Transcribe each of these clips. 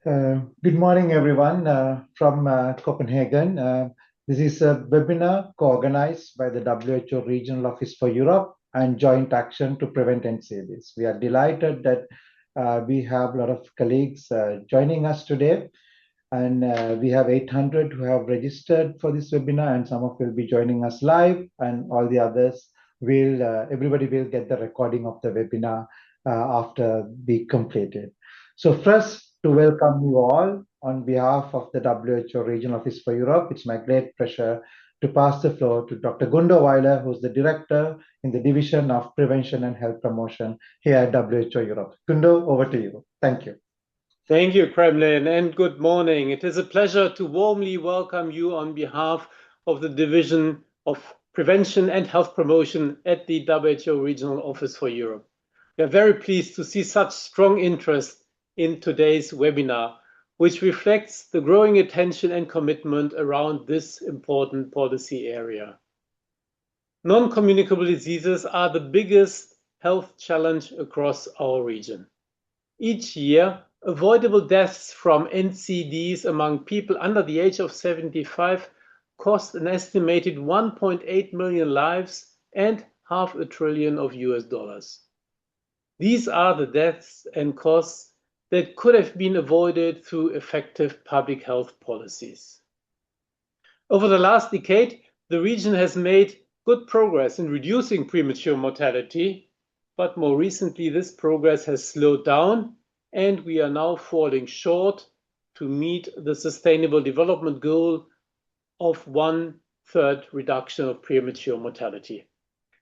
Good morning, everyone, from Copenhagen. This is a webinar co-organized by the WHO Regional Office for Europe and Joint Action to Prevent NCDs. We are delighted that we have a lot of colleagues joining us today, and we have 800 who have registered for this webinar, and some of will be joining us live, and all the others everybody will get the recording of the webinar after we complete it. So first, to welcome you all on behalf of the WHO Regional Office for Europe, it's my great pleasure to pass the floor to Dr. Gundo Weiler, who's the Director in the Division of Prevention and Health Promotion here at WHO Europe. Gundo, over to you. Thank you. Thank you, Kremlin, and good morning. It is a pleasure to warmly welcome you on behalf of the Division of Prevention and Health Promotion at the WHO Regional Office for Europe. We are very pleased to see such strong interest in today's webinar, which reflects the growing attention and commitment around this important policy area. Non-communicable diseases are the biggest health challenge across our region. Each year, avoidable deaths from NCDs among people under the age of 75 cost an estimated 1.8 million lives and $500 billion of US dollars. These are the deaths and costs that could have been avoided through effective public health policies. Over the last decade, the region has made good progress in reducing premature mortality, but more recently this progress has slowed down, and we are now falling short to meet the Sustainable Development Goal of 1/3 reduction of premature mortality.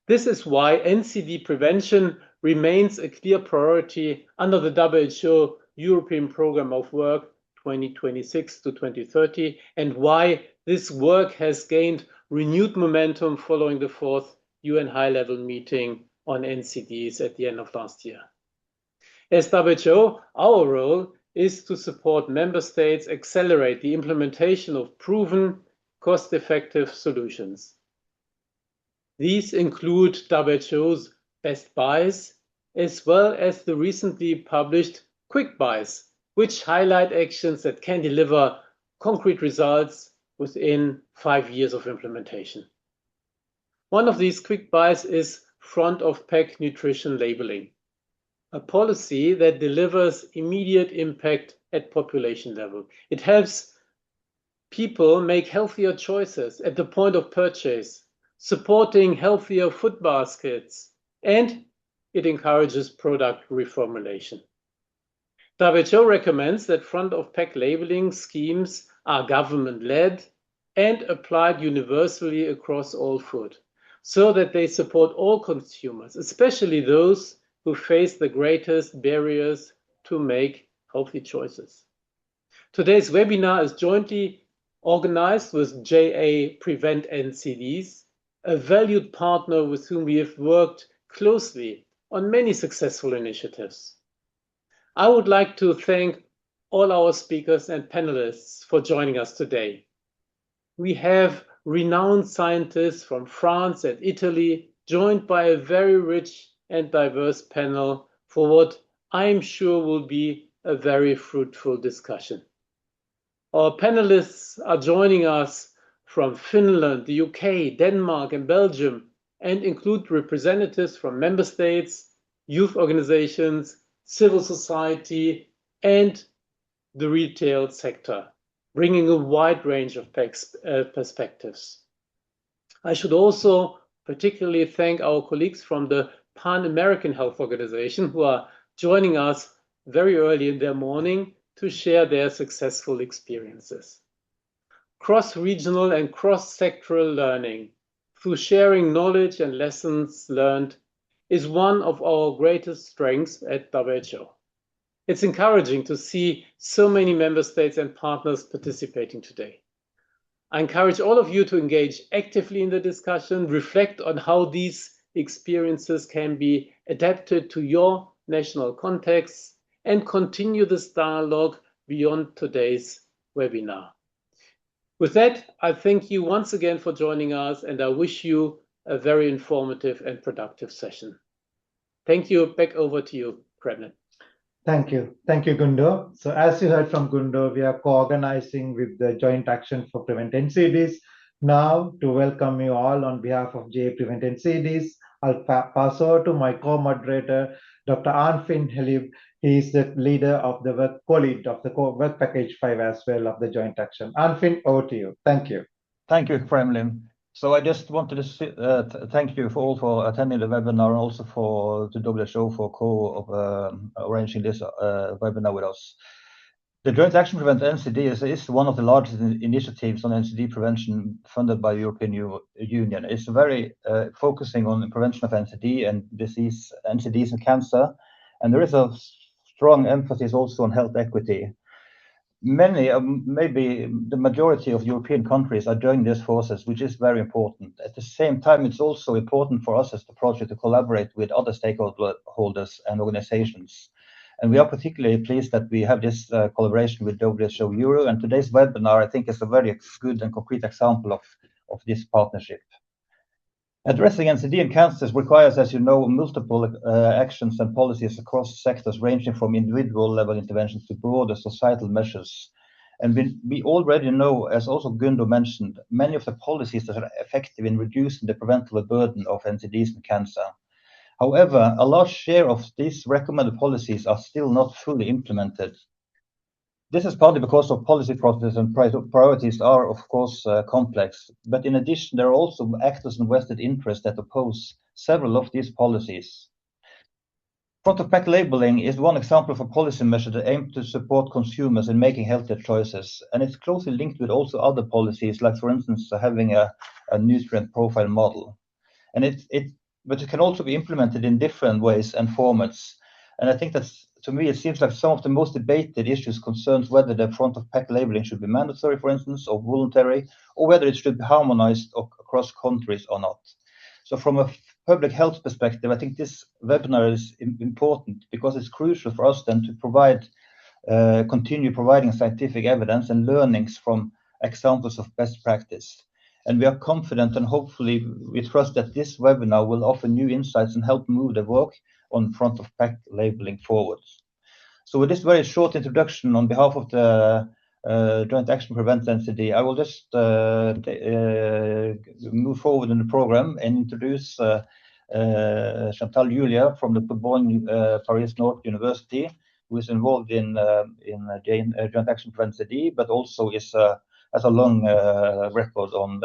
This is why NCD prevention remains a clear priority under the WHO European Programme of Work 2026 to 2030, and why this work has gained renewed momentum following the 4th UN high-level meeting on NCDs at the end of last year. As WHO, our role is to support member states accelerate the implementation of proven, cost-effective solutions. These include WHO's Best Buys, as well as the recently published Quick Buys, which highlight actions that can deliver concrete results within 5 years of implementation. One of these Quick Buys is front-of-pack nutrition labeling, a policy that delivers immediate impact at population level. It helps people make healthier choices at the point of purchase, supporting healthier food baskets, and it encourages product reformulation. WHO recommends that front-of-pack labeling schemes are government-led and applied universally across all food, so that they support all consumers, especially those who face the greatest barriers to make healthy choices. Today's webinar is jointly organized with JA Prevent NCDs, a valued partner with whom we have worked closely on many successful initiatives. I would like to thank all our speakers and panelists for joining us today. We have renowned scientists from France and Italy, joined by a very rich and diverse panel for what I'm sure will be a very fruitful discussion. Our panelists are joining us from Finland, the UK, Denmark, and Belgium, and include representatives from member states, youth organizations, civil society, and the retail sector, bringing a wide range of perspectives. I should also particularly thank our colleagues from the Pan-American Health Organization who are joining us very early in their morning to share their successful experiences. Cross-regional and cross-sectoral learning through sharing knowledge and lessons learned is one of our greatest strengths at WHO. It's encouraging to see so many member states and partners participating today. I encourage all of you to engage actively in the discussion, reflect on how these experiences can be adapted to your national contexts, and continue this dialogue beyond today's webinar. With that, I thank you once again for joining us, and I wish you a very informative and productive session. Thank you. Back over to you, Kremlin. Thank you. Thank you, Gundo. So as you heard from Gundo, we are co-organizing with the Joint Action for Prevent NCDs. Now, to welcome you all on behalf of JA Prevent NCDs, I'll pass over to my co-moderator, Dr. Arnfinn Helib. He is the leader of the work, co-lead of the work package 5 as well of the Joint Action. Arnfinn, over to you. Thank you. Thank you, Kremlin. So I just wanted to thank you all for attending the webinar and also to WHO for arranging this webinar with us. The Joint Action Prevent NCD is one of the largest initiatives on NCD prevention funded by the European Union. It's very focusing on the prevention of NCD and disease, NCDs and cancer, and there is a strong emphasis also on health equity. Many, maybe the majority of European countries are joining this forces, which is very important. At the same time, it's also important for us as the project to collaborate with other stakeholders and organizations. And we are particularly pleased that we have this collaboration with WHO Euro. And today's webinar, I think, is a very good and concrete example of this partnership. Addressing NCD and cancers requires, as you know, multiple actions and policies across sectors, ranging from individual level interventions to broader societal measures. And we already know, as also Gundo mentioned, many of the policies that are effective in reducing the preventable burden of NCDs and cancer. However, a large share of these recommended policies are still not fully implemented. This is partly because of policy processes and priorities are, of course, complex. But in addition, there are also actors and vested interests that oppose several of these policies. Front-of-pack labeling is one example of a policy measure that aims to support consumers in making healthier choices. And it's closely linked with also other policies, like, for instance, having a nutrient profile model. And but it can also be implemented in different ways and formats. And I think that's, to me, it seems like some of the most debated issues concerns whether the front-of-pack labeling should be mandatory, for instance, or voluntary, or whether it should be harmonized across countries or not. So from a public health perspective, I think this webinar is important because it's crucial for us then to continue providing scientific evidence and learnings from examples of best practice. And we are confident and hopefully we trust that this webinar will offer new insights and help move the work on front-of-pack labeling forward. So with this very short introduction on behalf of the Joint Action Prevent NCD, I will just move forward in the program and introduce Chantal Julia from the Bourbon Paris North University, who is involved in Joint Action Prevent NCD, but also has a long record on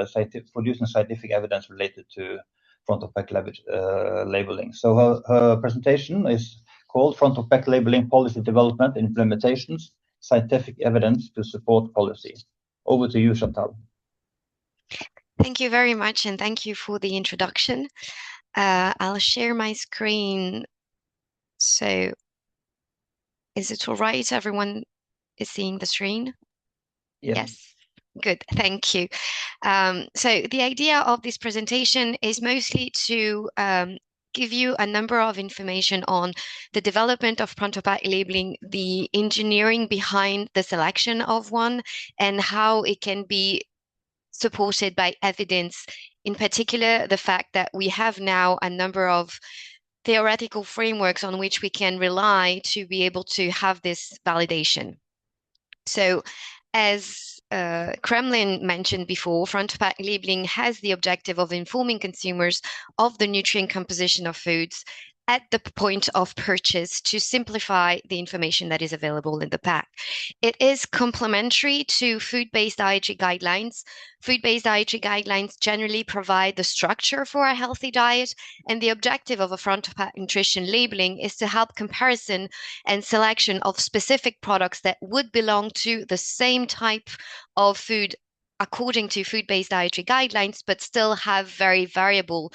producing scientific evidence related to front-of-pack labeling. So her presentation is called Front-of-Pack Labeling Policy Development and Implementations, Scientific Evidence to Support Policy. Over to you, Chantal. Thank you very much, and thank you for the introduction. I'll share my screen. So is it all right? Everyone is seeing the screen? Yes. Good, thank you. So the idea of this presentation is mostly to give you a number of information on the development of front-of-pack labeling, the engineering behind the selection of one, and how it can be supported by evidence. In particular, the fact that we have now a number of theoretical frameworks on which we can rely to be able to have this validation. So as Kremlin mentioned before, front-of-pack labeling has the objective of informing consumers of the nutrient composition of foods at the point of purchase to simplify the information that is available in the pack. It is complementary to food-based dietary guidelines. Food-based dietary guidelines generally provide the structure for a healthy diet, and the objective of a front-of-pack nutrition labeling is to help comparison and selection of specific products that would belong to the same type of food according to food-based dietary guidelines, but still have very variable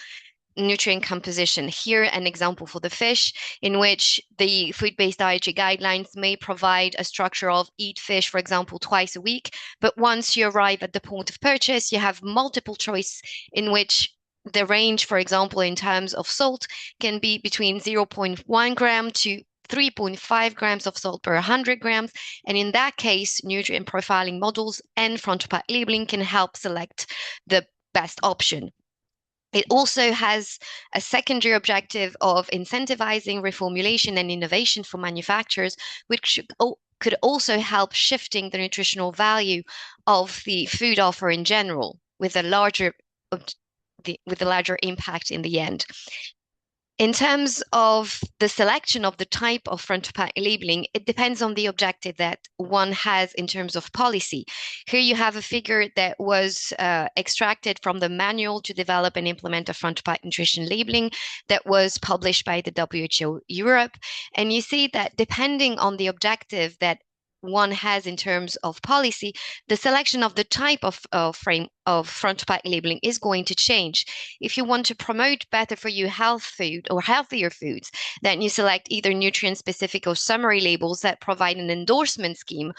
nutrient composition. Here, an example for the fish, in which the food-based dietary guidelines may provide a structure of eat fish, for example, twice a week. But once you arrive at the point of purchase, you have multiple choice in which the range, for example, in terms of salt, can be between 0.1 gram to 3.5 grams of salt per 100 grams. And in that case, nutrient profiling models and front-of-pack labeling can help select the best option. It also has a secondary objective of incentivizing reformulation and innovation for manufacturers, which could also help shifting the nutritional value of the food offer in general, with a larger impact in the end. In terms of the selection of the type of front-to-pack labeling, it depends on the objective that one has in terms of policy. Here you have a figure that was extracted from the manual to develop and implement a front-to-pack nutrition labeling that was published by the WHO Europe. And you see that depending on the objective that one has in terms of policy, the selection of the type of front-to-pack labeling is going to change. If you want to promote better for you health food or healthier foods, then you select either nutrient-specific or summary labels that provide an endorsement scheme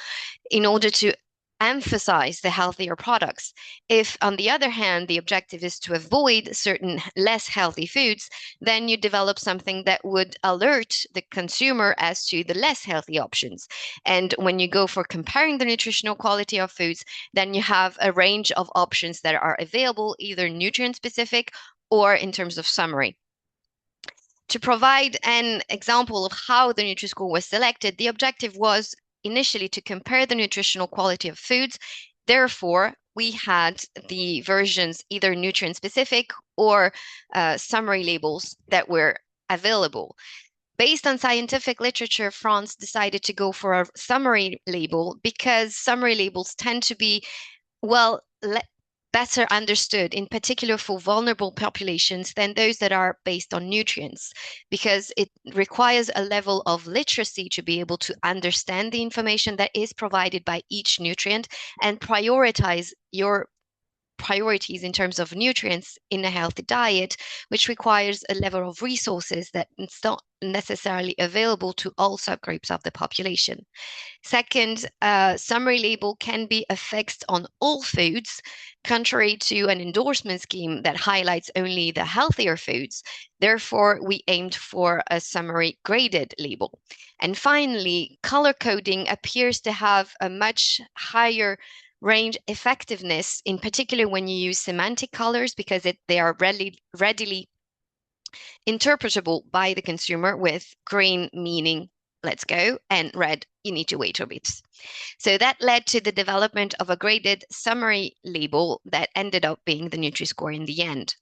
in order to emphasize the healthier products. If, on the other hand, the objective is to avoid certain less healthy foods, then you develop something that would alert the consumer as to the less healthy options. And when you go for comparing the nutritional quality of foods, then you have a range of options that are available, either nutrient specific or in terms of summary. To provide an example of how the Nutri-Score was selected, the objective was initially to compare the nutritional quality of foods. Therefore, we had the versions either nutrient specific or summary labels that were available. Based on scientific literature, France decided to go for a summary label because summary labels tend to be, well, better understood, in particular for vulnerable populations, than those that are based on nutrients, because it requires a level of literacy to be able to understand the information that is provided by each nutrient and prioritize your priorities in terms of nutrients in a healthy diet, which requires a level of resources that is not necessarily available to all subgroups of the population. Second, summary label can be affixed on all foods, contrary to an endorsement scheme that highlights only the healthier foods. Therefore, we aimed for a summary graded label. And finally, color coding appears to have a much higher range effectiveness, in particular when you use semantic colors, because they are readily interpretable by the consumer, with green meaning let's go and red you need to wait a bit. So that led to the development of a graded summary label that ended up being the Nutri-Score in the end.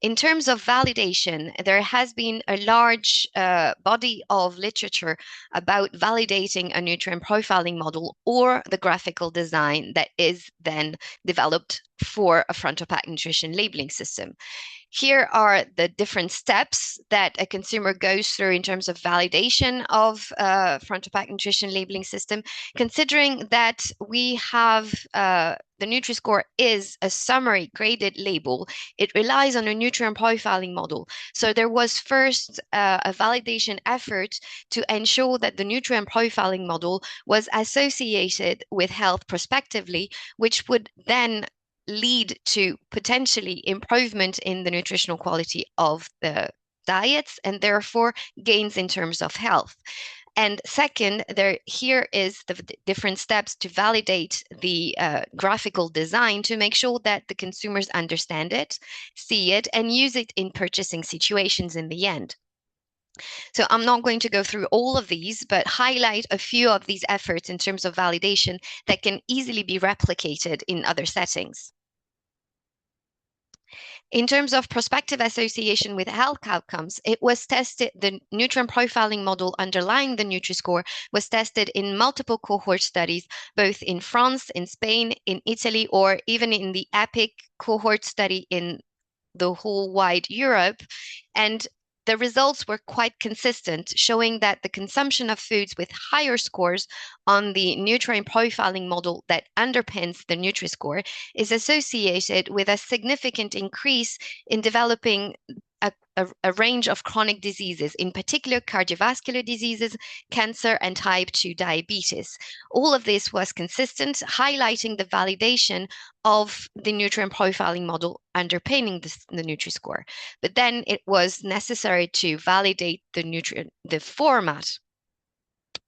In terms of validation, there has been a large body of literature about validating a nutrient profiling model or the graphical design that is then developed for a front-to-pack nutrition labeling system. Here are the different steps that a consumer goes through in terms of validation of front-to-pack nutrition labeling system, considering that we have the Nutri-Score is a summary graded label. It relies on a nutrient profiling model. So there was first a validation effort to ensure that the nutrient profiling model was associated with health prospectively, which would then lead to potentially improvement in the nutritional quality of the diets and therefore gains in terms of health. And second, here is the different steps to validate the graphical design to make sure that the consumers understand it, see it, and use it in purchasing situations in the end. So I'm not going to go through all of these, but highlight a few of these efforts in terms of validation that can easily be replicated in other settings. In terms of prospective association with health outcomes, it was tested, the nutrient profiling model underlying the Nutri-Score was tested in multiple cohort studies, both in France, in Spain, in Italy, or even in the EPIC cohort study in the whole wide Europe. And the results were quite consistent, showing that the consumption of foods with higher scores on the nutrient profiling model that underpins the Nutri-Score is associated with a significant increase in developing a range of chronic diseases, in particular cardiovascular diseases, cancer, and type 2 diabetes. All of this was consistent, highlighting the validation of the nutrient profiling model underpinning the Nutri-Score. But then it was necessary to validate the format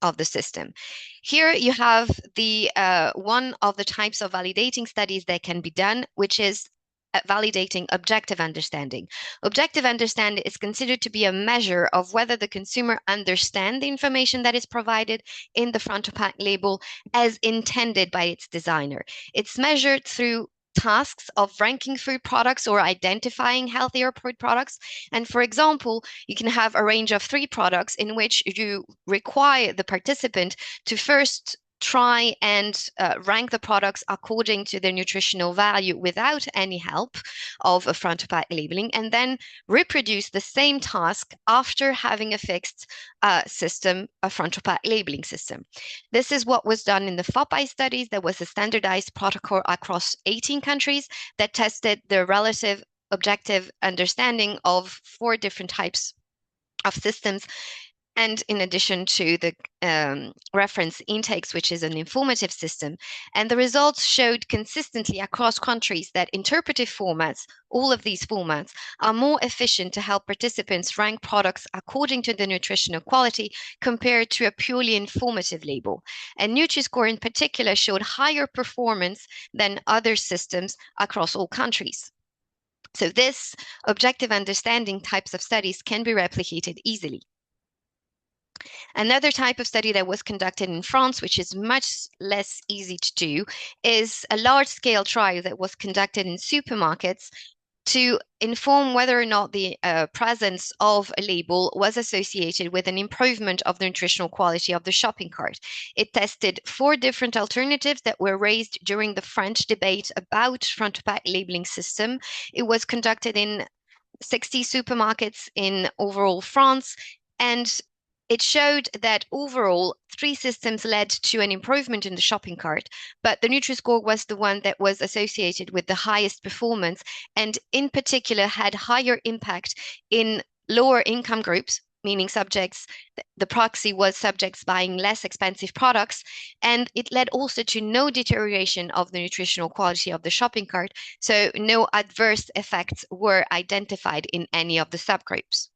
of the system. Here you have the one of the types of validating studies that can be done, which is validating objective understanding. Objective understanding is considered to be a measure of whether the consumer understands the information that is provided in the front of pack label as intended by its designer. It's measured through tasks of ranking food products or identifying healthier food products. And for example, you can have a range of 3 products in which you require the participant to first try and rank the products according to their nutritional value without any help of a front of pack labeling, and then reproduce the same task after having a fixed system, a front of pack labeling system. This is what was done in the FOPL studies. There was a standardized protocol across 18 countries that tested the relative objective understanding of 4 different types of systems. And in addition to the reference intakes, which is an informative system. And the results showed consistently across countries that interpretive formats, all of these formats, are more efficient to help participants rank products according to the nutritional quality compared to a purely informative label. And Nutri-Score in particular showed higher performance than other systems across all countries. So this objective understanding types of studies can be replicated easily. Another type of study that was conducted in France, which is much less easy to do, is a large-scale trial that was conducted in supermarkets to inform whether or not the presence of a label was associated with an improvement of the nutritional quality of the shopping cart. It tested 4 different alternatives that were raised during the French debate about front-to-back labeling system. It was conducted in 60 supermarkets in overall France, and it showed that overall 3 systems led to an improvement in the shopping cart, but the Nutri-Score was the one that was associated with the highest performance, and in particular had higher impact in lower income groups, meaning subjects, the proxy was subjects buying less expensive products, and it led also to no deterioration of the nutritional quality of the shopping cart, so no adverse effects were identified in any of the subgroups.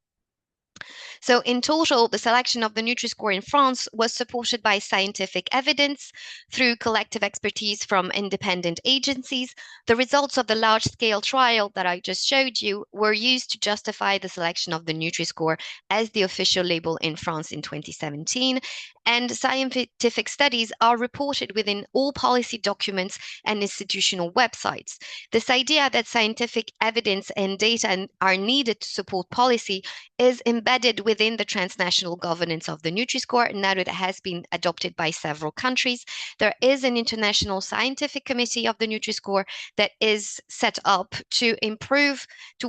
So in total, the selection of the Nutri-Score in France was supported by scientific evidence through collective expertise from independent agencies. The results of the large-scale trial that I just showed you were used to justify the selection of the Nutri-Score as the official label in France in 2017. And scientific studies are reported within all policy documents and institutional websites. This idea that scientific evidence and data are needed to support policy is embedded within the transnational governance of the Nutri-Score now that it has been adopted by several countries. There is an international scientific committee of the Nutri-Score that is set up to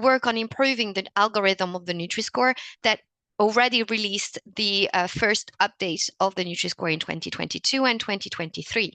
work on improving the algorithm of the Nutri-Score that already released the first update of the Nutri-Score in 2022 and 2023.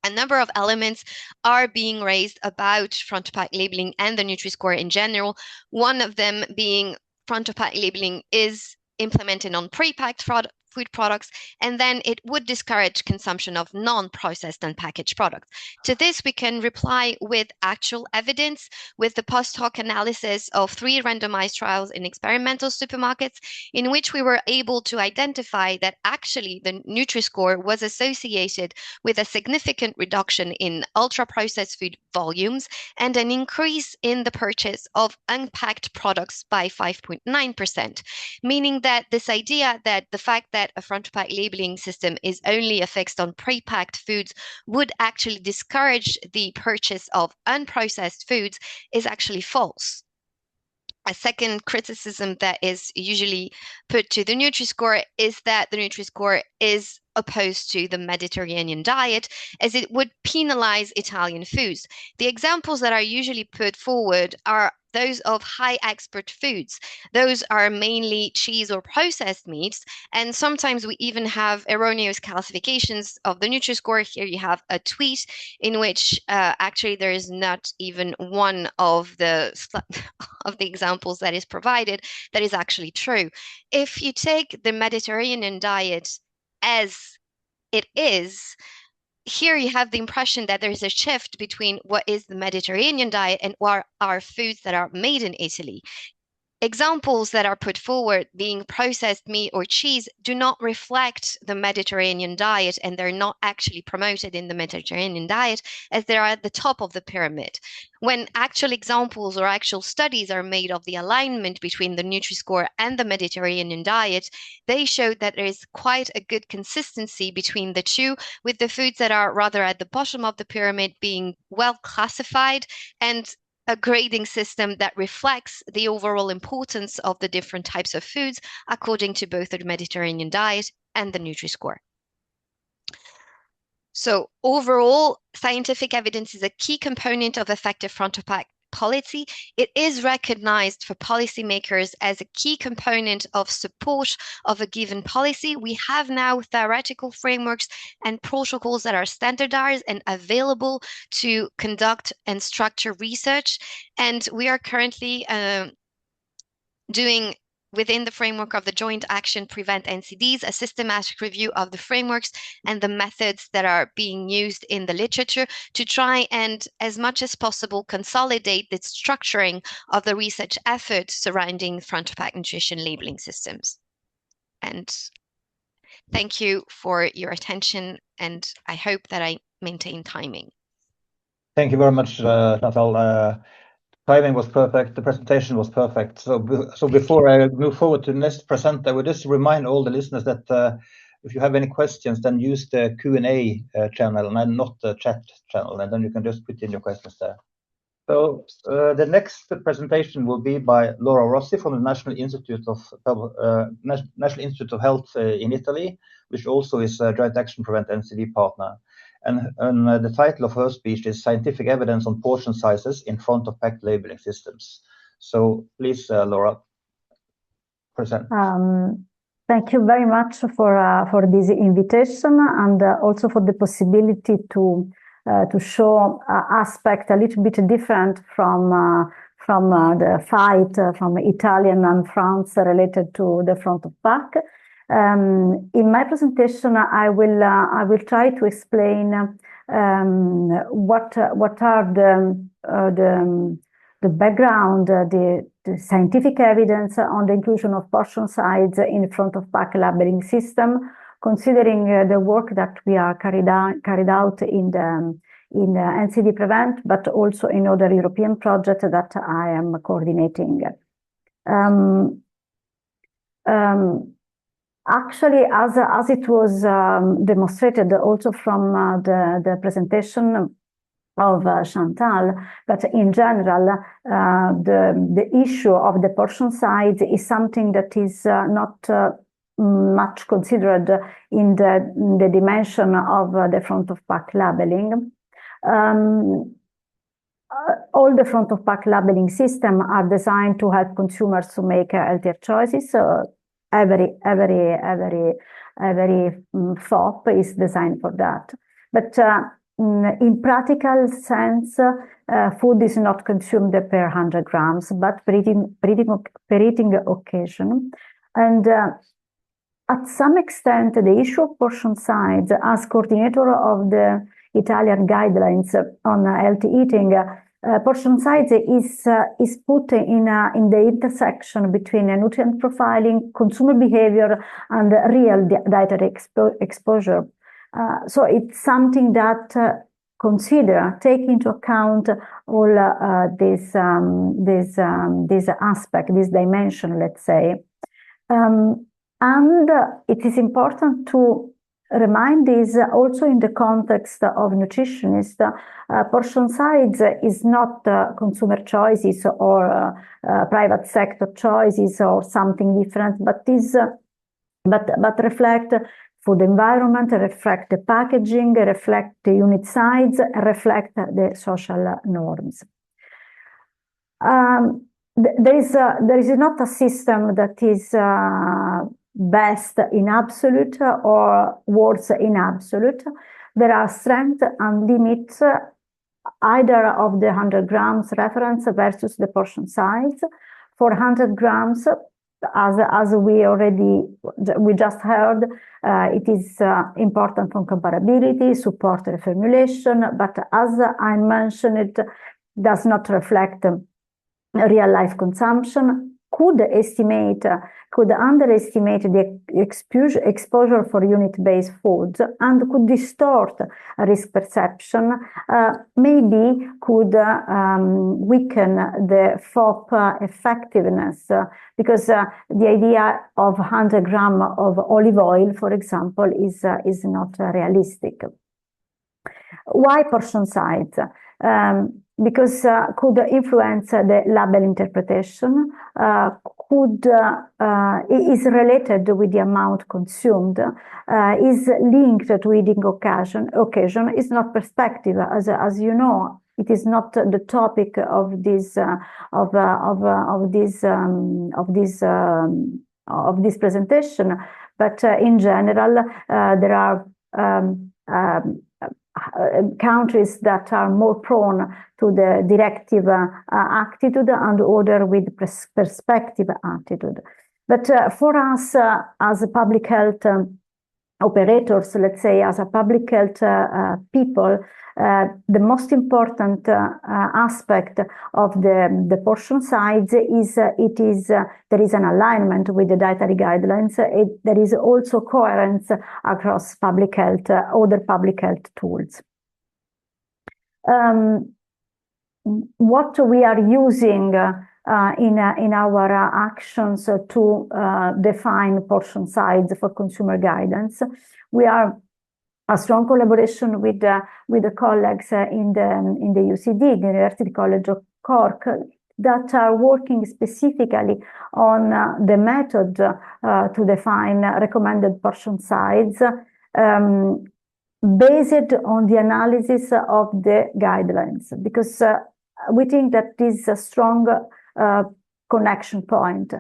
A number of elements are being raised about front-to-pack labeling and the Nutri-Score in general. One of them being front-to-pack labeling is implemented on pre-packed food products, and then it would discourage consumption of non-processed and packaged products. To this, we can reply with actual evidence with the post-hoc analysis of 3 randomized trials in experimental supermarkets, in which we were able to identify that actually the Nutri-Score was associated with a significant reduction in ultra-processed food volumes and an increase in the purchase of unpacked products by 5.9%, meaning that this idea that the fact that a front-to-pack labeling system is only affixed on pre-packed foods would actually discourage the purchase of unprocessed foods is actually false. A second criticism that is usually put to the Nutri-Score is that the Nutri-Score is opposed to the Mediterranean diet, as it would penalize Italian foods. The examples that are usually put forward are those of high export foods. Those are mainly cheese or processed meats, and sometimes we even have erroneous classifications of the Nutri-Score. Here you have a tweet in which actually there is not even one of the examples that is provided that is actually true. If you take the Mediterranean diet as it is, here you have the impression that there's a shift between what is the Mediterranean diet and what are foods that are made in Italy. examples that are put forward, being processed meat or cheese, do not reflect the Mediterranean diet, and they're not actually promoted in the Mediterranean diet as they are at the top of the pyramid. When actual examples or actual studies are made of the alignment between the Nutri-Score and the Mediterranean diet, they show that there is quite a good consistency between the two, with the foods that are rather at the bottom of the pyramid being well classified and a grading system that reflects the overall importance of the different types of foods according to both the Mediterranean diet and the Nutri-Score. So overall, scientific evidence is a key component of effective front-of-pack policy. It is recognized for policymakers as a key component of support of a given policy. We have now theoretical frameworks and protocols that are standardized and available to conduct and structure research. And we are currently doing, within the framework of the Joint Action Prevent NCDs, a systematic review of the frameworks and the methods that are being used in the literature to try and, as much as possible, consolidate the structuring of the research effort surrounding front-of-pack nutrition labeling systems. And thank you for your attention, and I hope that I maintain timing. Thank you very much, Chantal. Timing was perfect. The presentation was perfect. So before I move forward to the next presenter, I would just remind all the listeners that if you have any questions, then use the Q&A channel and not the chat channel, and then you can just put in your questions there. So the next presentation will be by Laura Rossi from the National Institute of Health in Italy, which also is a Joint Action Prevent NCD partner. And the title of her speech is Scientific Evidence on Portion Sizes in Front-of-Pack Labeling Systems. So please, Laura, present. Thank you very much for this invitation, and also for the possibility to show aspect a little bit different from the fight from Italian and France related to the front-of-pack. In my presentation, I will try to explain what are the background, the scientific evidence on the inclusion of portion size in front-of-pack labeling system, considering the work that we are carried out in the NCD Prevent, but also in other European projects that I am coordinating. Actually, as it was demonstrated also from the presentation of Chantal, but in general, the issue of the portion size is something that is not much considered in the dimension of the front-of-pack labeling. All the front-of-pack labeling systems are designed to help consumers to make healthier choices. So every FOP is designed for that. But in practical sense, food is not consumed per 100 grams, but per eating occasion. And at some extent, the issue of portion size, as coordinator of the Italian guidelines on healthy eating, portion size is put in the intersection between nutrient profiling, consumer behavior, and real dietary exposure. So it's something that take into account all this aspect, this dimension, let's say. And it is important to remind this also in the context of nutritionists. Portion size is not consumer choices or private sector choices or something different, but reflect food environment, reflect the packaging, reflect the unit size, reflect the social norms. There is not a system that is best in absolute or worse in absolute. There are strengths and limits either of the 100 grams reference versus the portion size. For 100 grams, as we just heard, it is important for comparability, support reformulation, but as I mentioned, it does not reflect real life consumption, could underestimate the exposure for unit-based foods and could distort risk perception, maybe could weaken the FOP effectiveness, because the idea of 100 grams of olive oil, for example, is not realistic. Why portion size? Because could influence the label interpretation, is related with the amount consumed, is linked to eating occasion, is not perspective, as you know. It is not the topic of this presentation, but in general, there are countries that are more prone to the directive attitude and other with perspective attitude. But for us as a public health operators, let's say as a public health people, the most important aspect of the portion size is there is an alignment with the dietary guidelines. There is also coherence across public health, other public health tools. What we are using in our actions to define portion size for consumer guidance, we are a strong collaboration with the colleagues in the UCD, the University College of Cork, that are working specifically on the method to define recommended portion size based on the analysis of the guidelines, because we think that this is a strong connection point.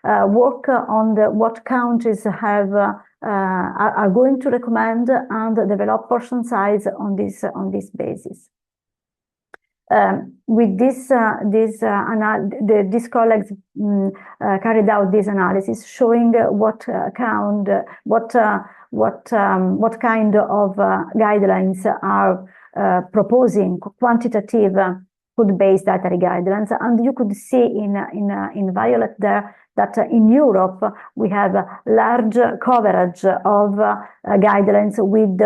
Work on what countries have are going to recommend and develop portion size on this basis. With this colleagues carried out this analysis, showing what kind of guidelines are proposing quantitative food-based dietary guidelines, and you could see in violet there that in Europe we have large coverage of guidelines with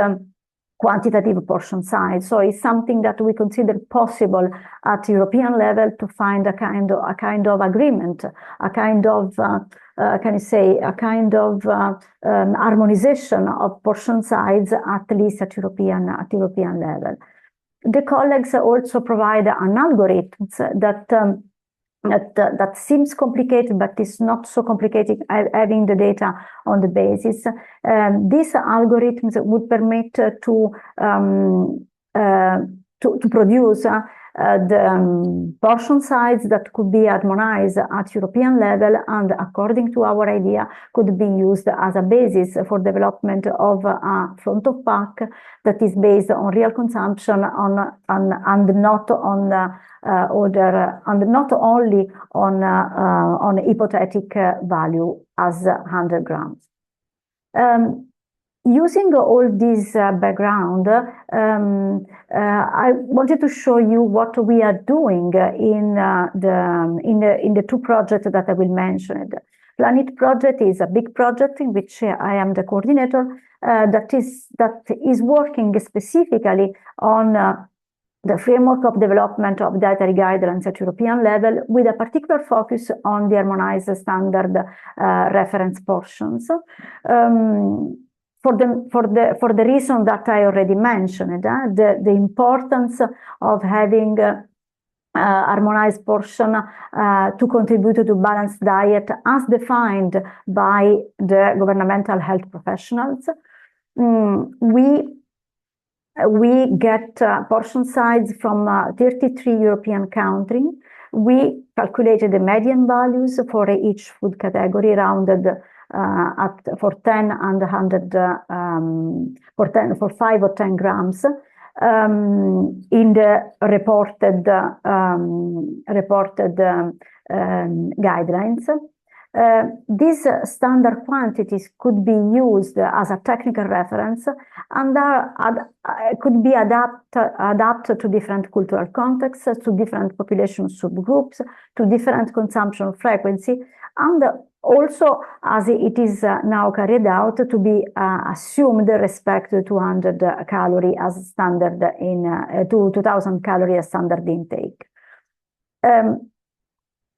quantitative portion size. So it's something that we consider possible at European level to find a kind of agreement, a kind of harmonization of portion size, at least at European level. The colleagues also provide an algorithm that seems complicated, but is not so complicated having the data on the basis. These algorithms would permit to produce the portion size that could be harmonized at European level, and according to our idea, could be used as a basis for development of a front of pack that is based on real consumption and not on and not only on hypothetic value as 100 grams. Using all this background, I wanted to show you what we are doing in the two projects that I will mention. Planet Project is a big project in which I am the coordinator that is working specifically on the framework of development of dietary guidelines at European level, with a particular focus on the harmonized standard reference portions. For the reason that I already mentioned, the importance of having harmonized portion to contribute to balanced diet as defined by the governmental health professionals. We get portion size from 33 European countries. We calculated the median values for each food category, rounded for 10 and 100 for 5 or 10 grams in the reported guidelines. These standard quantities could be used as a technical reference and could be adapted to different cultural contexts, to different population subgroups, to different consumption frequency, and also as it is now carried out to be assumed respect to 200 calorie as standard in to 2000 calorie as standard intake.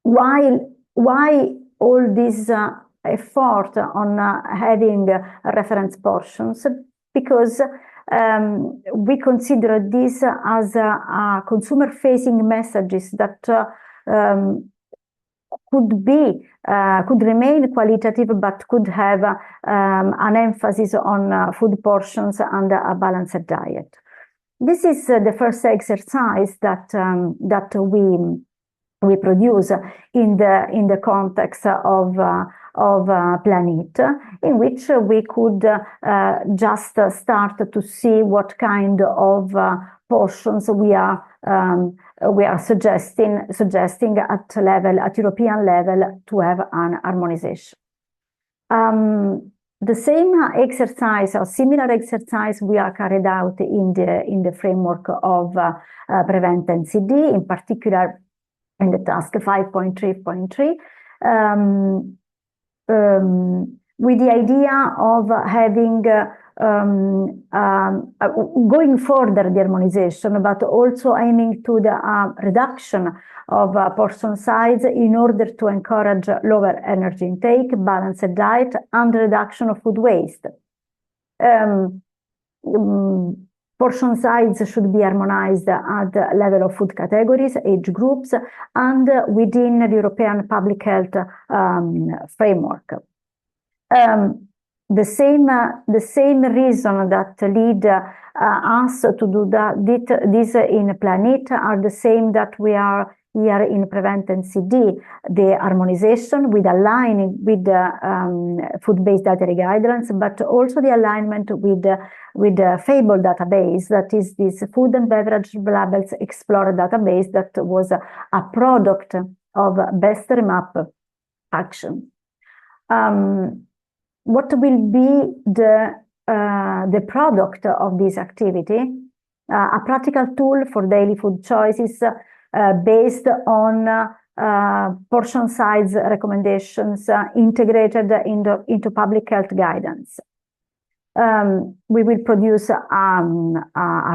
Why all this effort on having reference portions? Because we consider this as consumer-facing messages that could remain qualitative, but could have an emphasis on food portions and a balanced diet. This is the first exercise that we produce in the context of Planet, in which we could just start to see what kind of portions we are suggesting at European level to have an harmonization. The same exercise or similar exercise we are carried out in the framework of Prevent NCD, in particular in the task 5.3.3, with the idea of having going further the harmonization, but also aiming to the reduction of portion size in order to encourage lower energy intake, balanced diet, and reduction of food waste. Portion size should be harmonized at the level of food categories, age groups, and within the European public health framework. The same reason that lead us to do this in Planet are the same that we are here in Prevent NCD, the harmonization with aligning with the food-based dietary guidelines, but also the alignment with the FOPL database, that is this Food and Beverage Labels Explorer database that was a product of Best Remap action. What will be the product of this activity? A practical tool for daily food choices based on portion size recommendations integrated into public health guidance. We will produce a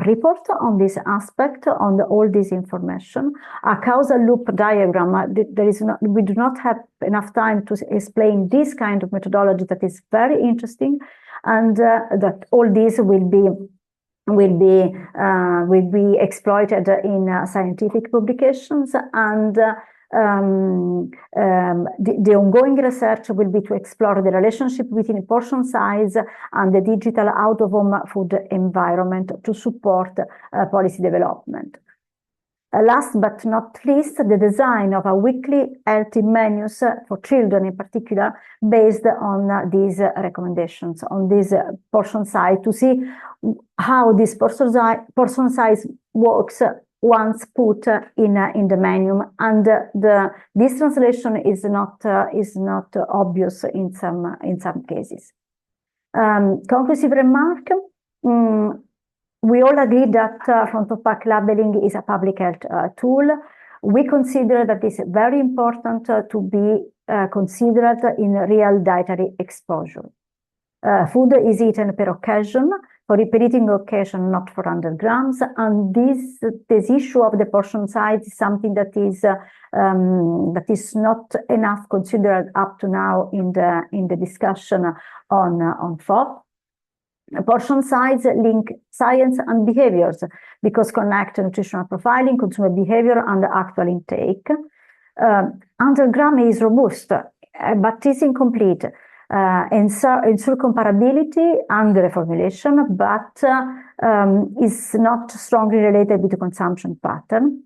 report on this aspect, on all this information, a causal loop diagram. We do not have enough time to explain this kind of methodology that is very interesting, and that all this will be exploited in scientific publications, and the ongoing research will be to explore the relationship between portion size and the digital out-of-home food environment to support policy development. Last but not least, the design of a weekly healthy menus for children in particular, based on these recommendations, on this portion size, to see how this portion size works once put in the menu, and this translation is not obvious in some cases. Conclusive remark. We all agree that front-of-pack labeling is a public health tool. We consider that it's very important to be considered in real dietary exposure. Food is eaten per occasion, for eating occasion, not for 100 grams, and this issue of the portion size is something that is not enough considered up to now in the discussion on FOPL. Portion size link science and behaviors, because connect nutritional profiling, consumer behavior, and actual intake. 100 gram is robust, but is incomplete. Ensure comparability and reformulation, but is not strongly related with the consumption pattern.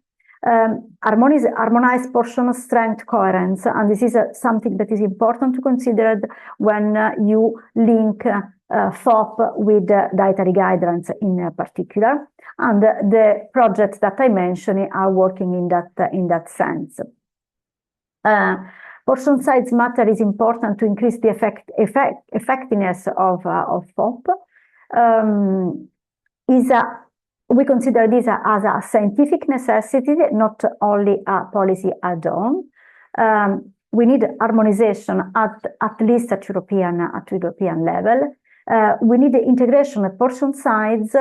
Harmonize portion strength coherence, and this is something that is important to consider when you link FOPL with dietary guidelines in particular, and the projects that I mentioned are working in that sense. Portion size matter is important to increase the effectiveness of FOPL. We consider this as a scientific necessity, not only a policy add-on. we need harmonization at least at European level. We need the integration of portion size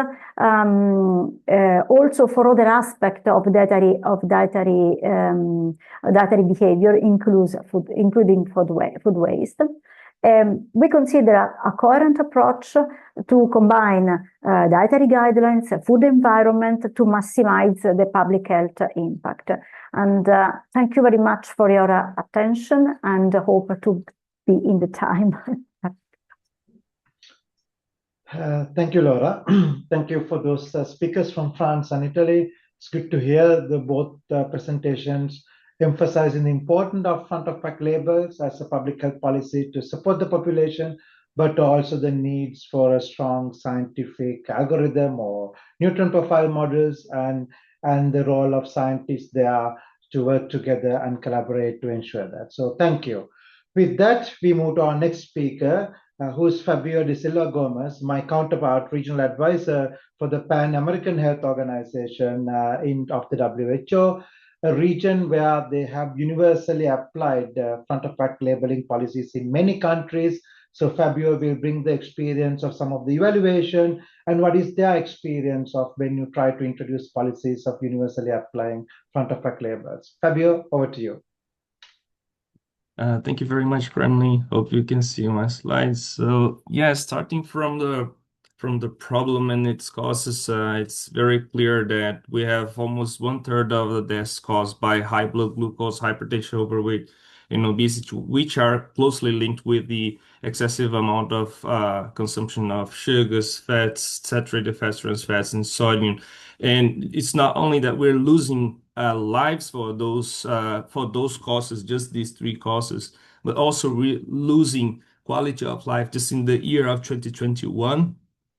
also for other aspects of dietary behavior, including food waste. We consider a coherent approach to combine dietary guidelines, food environment to maximize the public health impact. And thank you very much for your attention, and hope to be in the time. Thank you, Laura. Thank you for those speakers from France and Italy. It's good to hear both presentations emphasizing the importance of front-of-pack labels as a public health policy to support the population, but also the needs for a strong scientific algorithm or nutrient profile models, and the role of scientists there to work together and collaborate to ensure that. So thank you. With that, we move to our next speaker, who is Fabio de Silva Gomez, my counterpart, regional advisor for the Pan American Health Organization of the WHO, a region where they have universally applied front-of-pack labeling policies in many countries. So Fabio will bring the experience of some of the evaluation and what is their experience of when you try to introduce policies of universally applying front-of-pack labels. Fabio, over to you. Thank you very much, Kremlin. Hope you can see my slides. So yeah, starting from the problem and its causes, it's very clear that we have almost 1/3 of the deaths caused by high blood glucose, hypertension, overweight, and obesity, which are closely linked with the excessive amount of consumption of sugars, fats, saturated fats, trans fats, and sodium. And it's not only that we're losing lives for those causes, just these three causes, but also losing quality of life. Just in the year of 2021,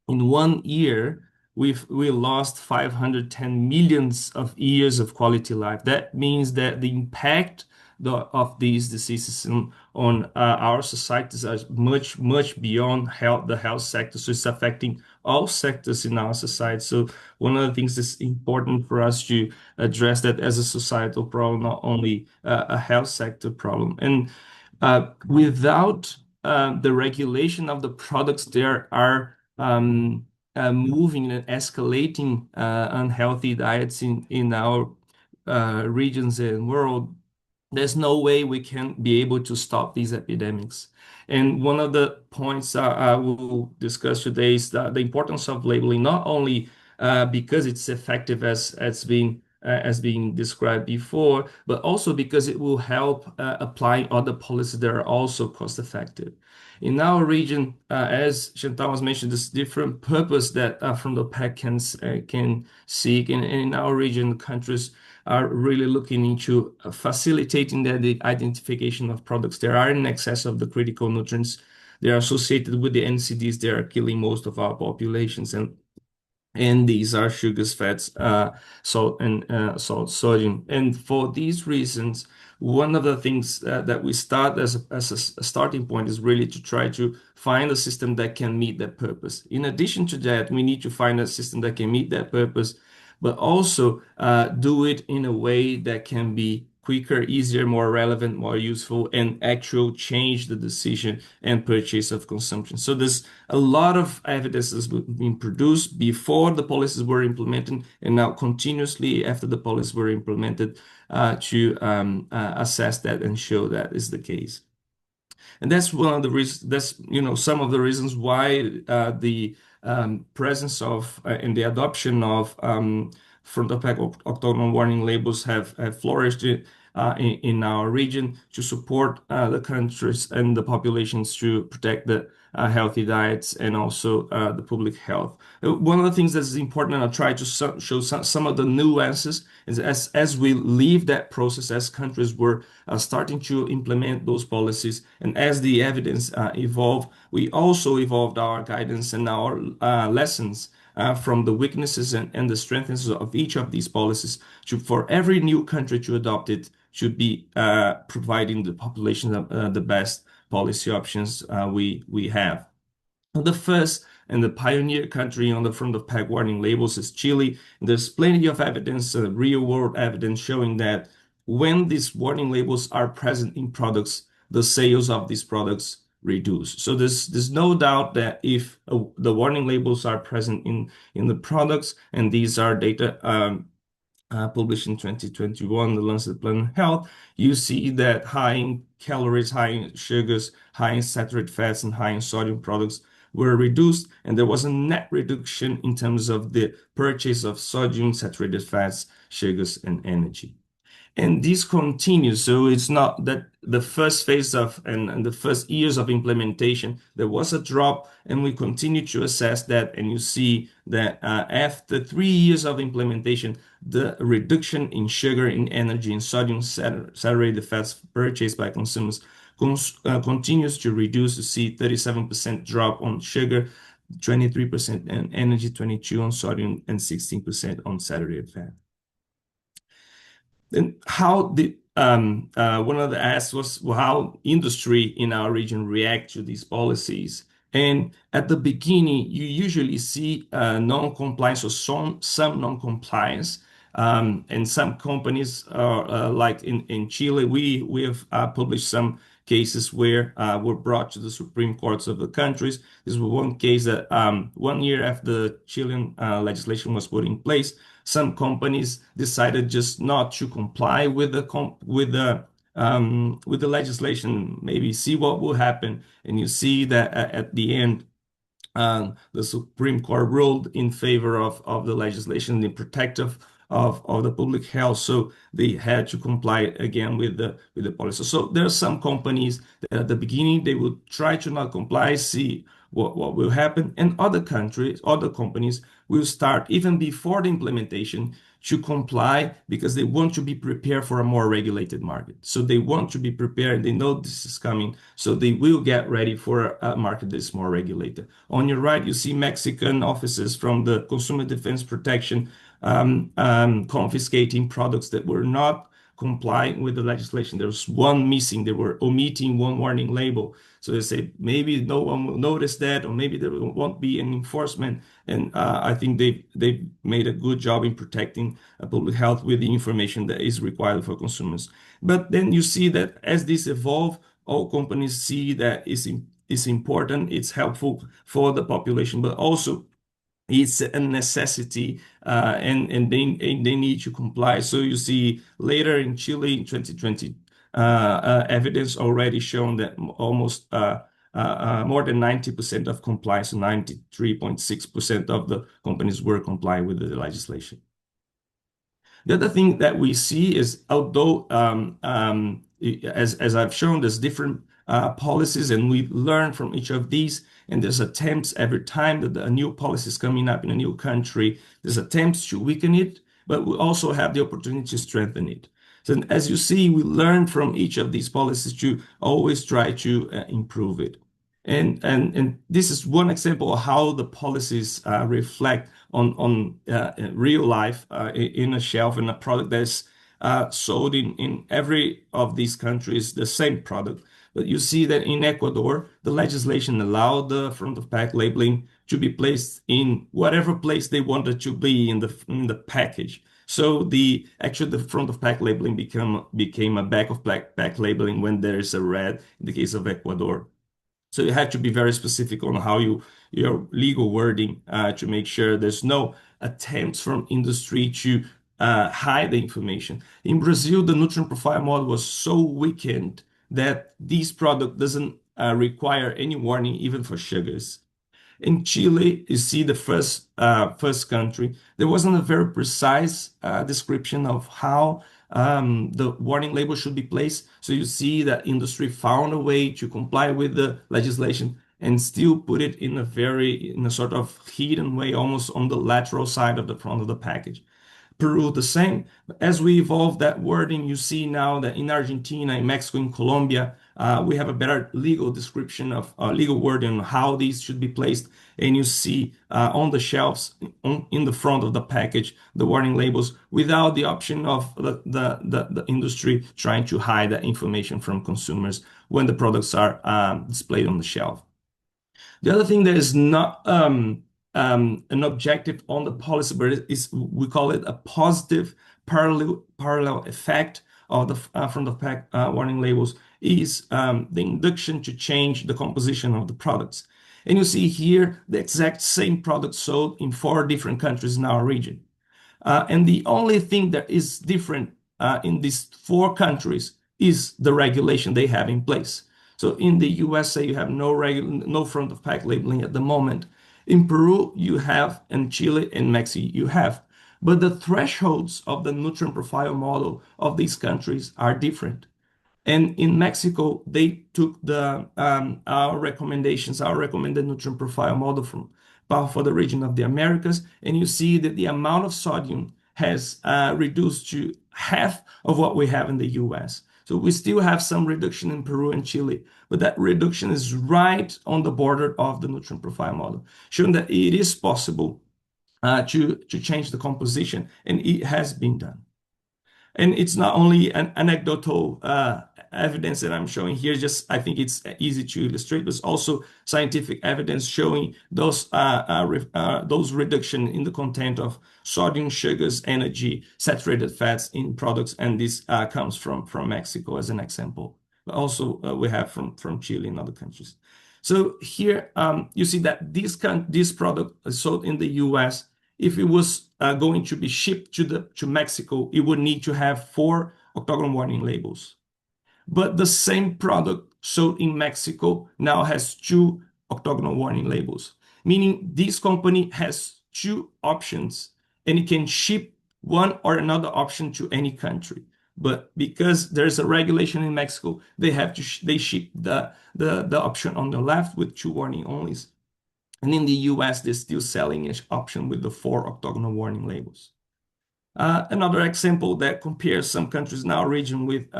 in 1 year, we lost 510 millions of years of quality life. That means that the impact of these diseases on our societies are much, much beyond the health sector. So it's affecting all sectors in our society. So one of the things that's important for us to address that as a societal problem, not only a health sector problem. And without the regulation of the products, there are moving and escalating unhealthy diets in our regions and world. There's no way we can be able to stop these epidemics. And one of the points I will discuss today is the importance of labeling, not only because it's effective as being described before, but also because it will help applying other policies that are also cost effective. In our region, as Chantal was mentioned, there's different purpose that from the pack can seek. And in our region, countries are really looking into facilitating the identification of products that are in excess of the critical nutrients. They are associated with the NCDs. They are killing most of our populations, and these are sugars, fats, salt, sodium. And for these reasons, one of the things that we start as a starting point is really to try to find a system that can meet that purpose. In addition to that, we need to find a system that can meet that purpose, but also do it in a way that can be quicker, easier, more relevant, more useful, and actual change the decision and purchase of consumption. So there's a lot of evidence that's been produced before the policies were implemented, and now continuously after the policies were implemented to assess that and show that is the case. And that's one of the reasons. That's some of the reasons why the presence of and the adoption of front-of-pack octagonal warning labels have flourished in our region to support the countries and the populations to protect the healthy diets and also the public health. One of the things that's important, and I'll try to show some of the nuances, is as we leave that process, as countries were starting to implement those policies, and as the evidence evolved, we also evolved our guidance and our lessons from the weaknesses and the strengths of each of these policies for every new country to adopt it, should be providing the population the best policy options we have. The first and the pioneer country on the front of pack warning labels is Chile. There's plenty of evidence, real world evidence showing that when these warning labels are present in products, the sales of these products reduce. So there's no doubt that if the warning labels are present in the products, and these are data published in 2021, the Lancet Planet Health, you see that high in calories, high in sugars, high in saturated fats, and high in sodium products were reduced, and there was a net reduction in terms of the purchase of sodium, saturated fats, sugars, and energy. And this continues. So it's not that the first phase of and the first years of implementation, there was a drop, and we continue to assess that. And you see that after 3 years of implementation, the reduction in sugar, in energy, in sodium, saturated fats purchased by consumers continues to reduce. You see 37% drop on sugar, 23% on energy, 22% on sodium, and 16% on saturated fat. And how the one of the asks was how industry in our region react to these policies. And at the beginning, you usually see non-compliance or some non-compliance. And some companies are like in Chile, we have published some cases where were brought to the Supreme Courts of the countries. This was one case that 1 year after the Chilean legislation was put in place, some companies decided just not to comply with the legislation, maybe see what will happen. And you see that at the end, the Supreme Court ruled in favor of the legislation, the protective of the public health. So they had to comply again with the policy. So there are some companies that at the beginning they will try to not comply, see what will happen, and other companies will start even before the implementation to comply because they want to be prepared for a more regulated market. So they want to be prepared. They know this is coming, so they will get ready for a market that's more regulated. On your right, you see Mexican officers from the Consumer Defense Protection confiscating products that were not complying with the legislation. There's one missing. They were omitting one warning label. So they say maybe no one will notice that, or maybe there won't be an enforcement. And I think they've made a good job in protecting public health with the information that is required for consumers. But then you see that as this evolves, all companies see that it's important, it's helpful for the population, but also it's a necessity, and they need to comply. So you see later in Chile in 2020, evidence already shown that almost more than 90% of compliance, 93.6% of the companies were complying with the legislation. The other thing that we see is, although as I've shown, there's different policies, and we learn from each of these. And there's attempts every time that a new policy is coming up in a new country, there's attempts to weaken it, but we also have the opportunity to strengthen it. So as you see, we learn from each of these policies to always try to improve it. And this is one example of how the policies reflect on real life in a shelf, in a product that's sold in every of these countries, the same product. But you see that in Ecuador, the legislation allowed the front of pack labeling to be placed in whatever place they wanted to be in the package. So the front of pack labeling became a back of pack labeling when there is a red in the case of Ecuador. So you have to be very specific on how your legal wording to make sure there's no attempts from industry to hide the information. In Brazil, the nutrient profile model was so weakened that this product doesn't require any warning even for sugars. In Chile, you see the first country, there wasn't a very precise description of how the warning label should be placed. So you see that industry found a way to comply with the legislation and still put it in a sort of hidden way, almost on the lateral side of the front of the package. Peru, the same. As we evolve that wording, you see now that in Argentina, in Mexico, in Colombia, we have a better legal description of legal wording on how these should be placed. And you see on the shelves, in the front of the package, the warning labels without the option of the industry trying to hide that information from consumers when the products are displayed on the shelf. The other thing that is not an objective on the policy, but we call it a positive parallel effect of the front of pack warning labels is the induction to change the composition of the products. And you see here the exact same product sold in 4 different countries in our region. And the only thing that is different in these 4 countries is the regulation they have in place. So in the USA, you have no front of pack labeling at the moment. In Peru, you have, and Chile and Mexico, you have. But the thresholds of the nutrient profile model of these countries are different. And in Mexico, they took our recommendations, our recommended nutrient profile model for the region of the Americas, and you see that the amount of sodium has reduced to half of what we have in the US. So we still have some reduction in Peru and Chile, but that reduction is right on the border of the nutrient profile model, showing that it is possible to change the composition, and it has been done. And it's not only an anecdotal evidence that I'm showing here, just I think it's easy to illustrate, but it's also scientific evidence showing those reduction in the content of sodium, sugars, energy, saturated fats in products, and this comes from Mexico as an example. But also we have from Chile and other countries. So here you see that this product is sold in the US. If it was going to be shipped to Mexico, it would need to have 4 octagonal warning labels. But the same product sold in Mexico now has 2 octagonal warning labels, meaning this company has 2 options and it can ship one or another option to any country. But because there's a regulation in Mexico, they ship the option on the left with 2 warning onlys. And in the US, they're still selling an option with the 4 octagonal warning labels. Another example that compares some countries in our region with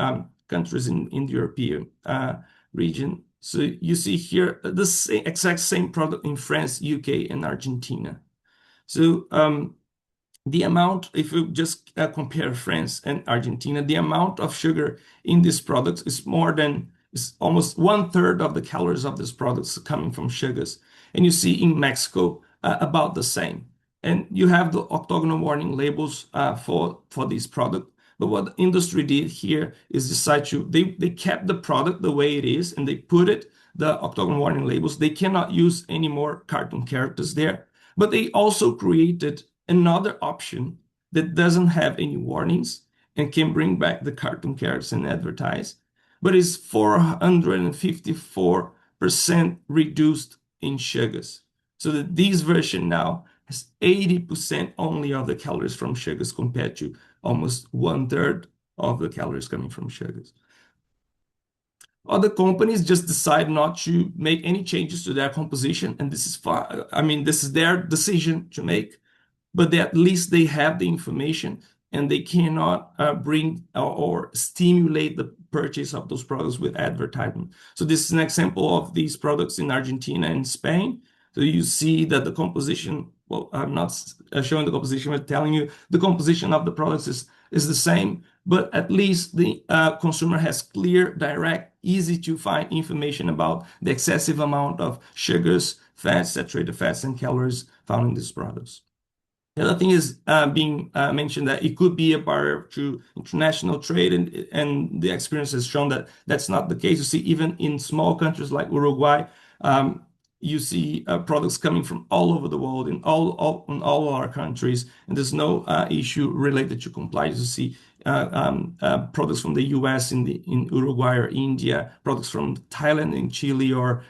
countries in the European region. So you see here the exact same product in France, UK, and Argentina. So the amount, if you just compare France and Argentina, the amount of sugar in these products is almost 1/3 of the calories of these products coming from sugars. And you see in Mexico about the same. And you have the octagonal warning labels for this product. But what the industry did here is they kept the product the way it is, and they put the octagonal warning labels. They cannot use any more cartoon characters there. But they also created another option that doesn't have any warnings and can bring back the cartoon characters and advertise, but is 454% reduced in sugars. So that this version now has 80% only of the calories from sugars compared to almost 1/3 of the calories coming from sugars. Other companies just decide not to make any changes to their composition, and this is fine. I mean, this is their decision to make, but at least they have the information and they cannot bring or stimulate the purchase of those products with advertisement. So this is an example of these products in Argentina and Spain. So you see that the composition, well, I'm not showing the composition, but telling you the composition of the products is the same, but at least the consumer has clear, direct, easy to find information about the excessive amount of sugars, fats, saturated fats, and calories found in these products. The other thing is being mentioned that it could be a barrier to international trade, and the experience has shown that that's not the case. You see, even in small countries like Uruguay, you see products coming from all over the world in all our countries, and there's no issue related to compliance. You see products from the US in Uruguay or India, products from Thailand in Chile or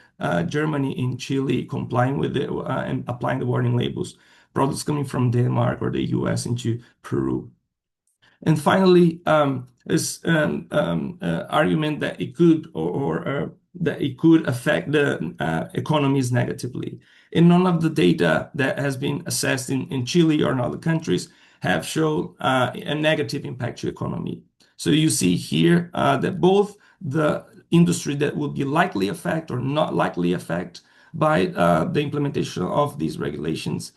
Germany in Chile complying with and applying the warning labels. Products coming from Denmark or the US into Peru. And finally, this argument that it could that it could affect the economies negatively. And none of the data that has been assessed in Chile or in other countries have shown a negative impact to economy. So you see here that both the industry that would be likely affect or not likely affect by the implementation of these regulations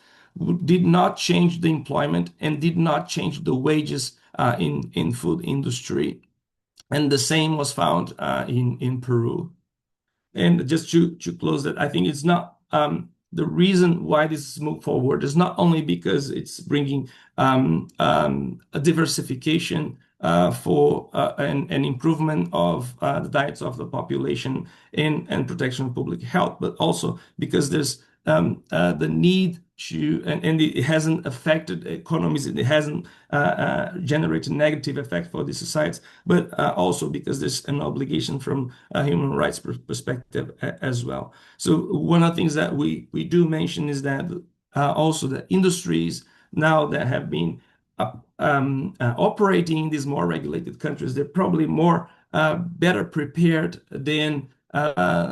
did not change the employment and did not change the wages in food industry. And the same was found in Peru. And just to close that, I think it's not the reason why this is moved forward is not only because it's bringing a diversification for an improvement of the diets of the population and protection of public health, but also because there's the need to, and it hasn't affected economies, it hasn't generated negative effect for the societies, but also because there's an obligation from a human rights perspective as well. So one of the things that we do mention is that also the industries now that have been operating in these more regulated countries, they're probably more better prepared than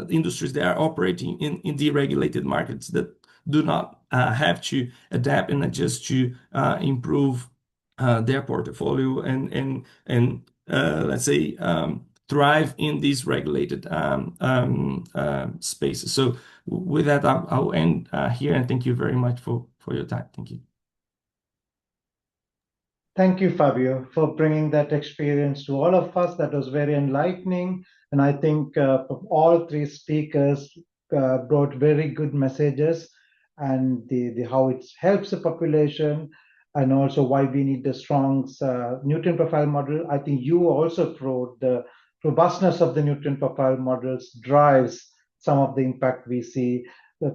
industries that are operating in deregulated markets that do not have to adapt and adjust to improve their portfolio and let's say thrive in these regulated spaces. So with that, I'll end here, and thank you very much for your time. Thank you. Thank you, Fabio, for bringing that experience to all of us. That was very enlightening. And I think all three speakers brought very good messages, and the how it helps the population, and also why we need the strong nutrient profile model. I think you also proved the robustness of the nutrient profile models drives some of the impact we see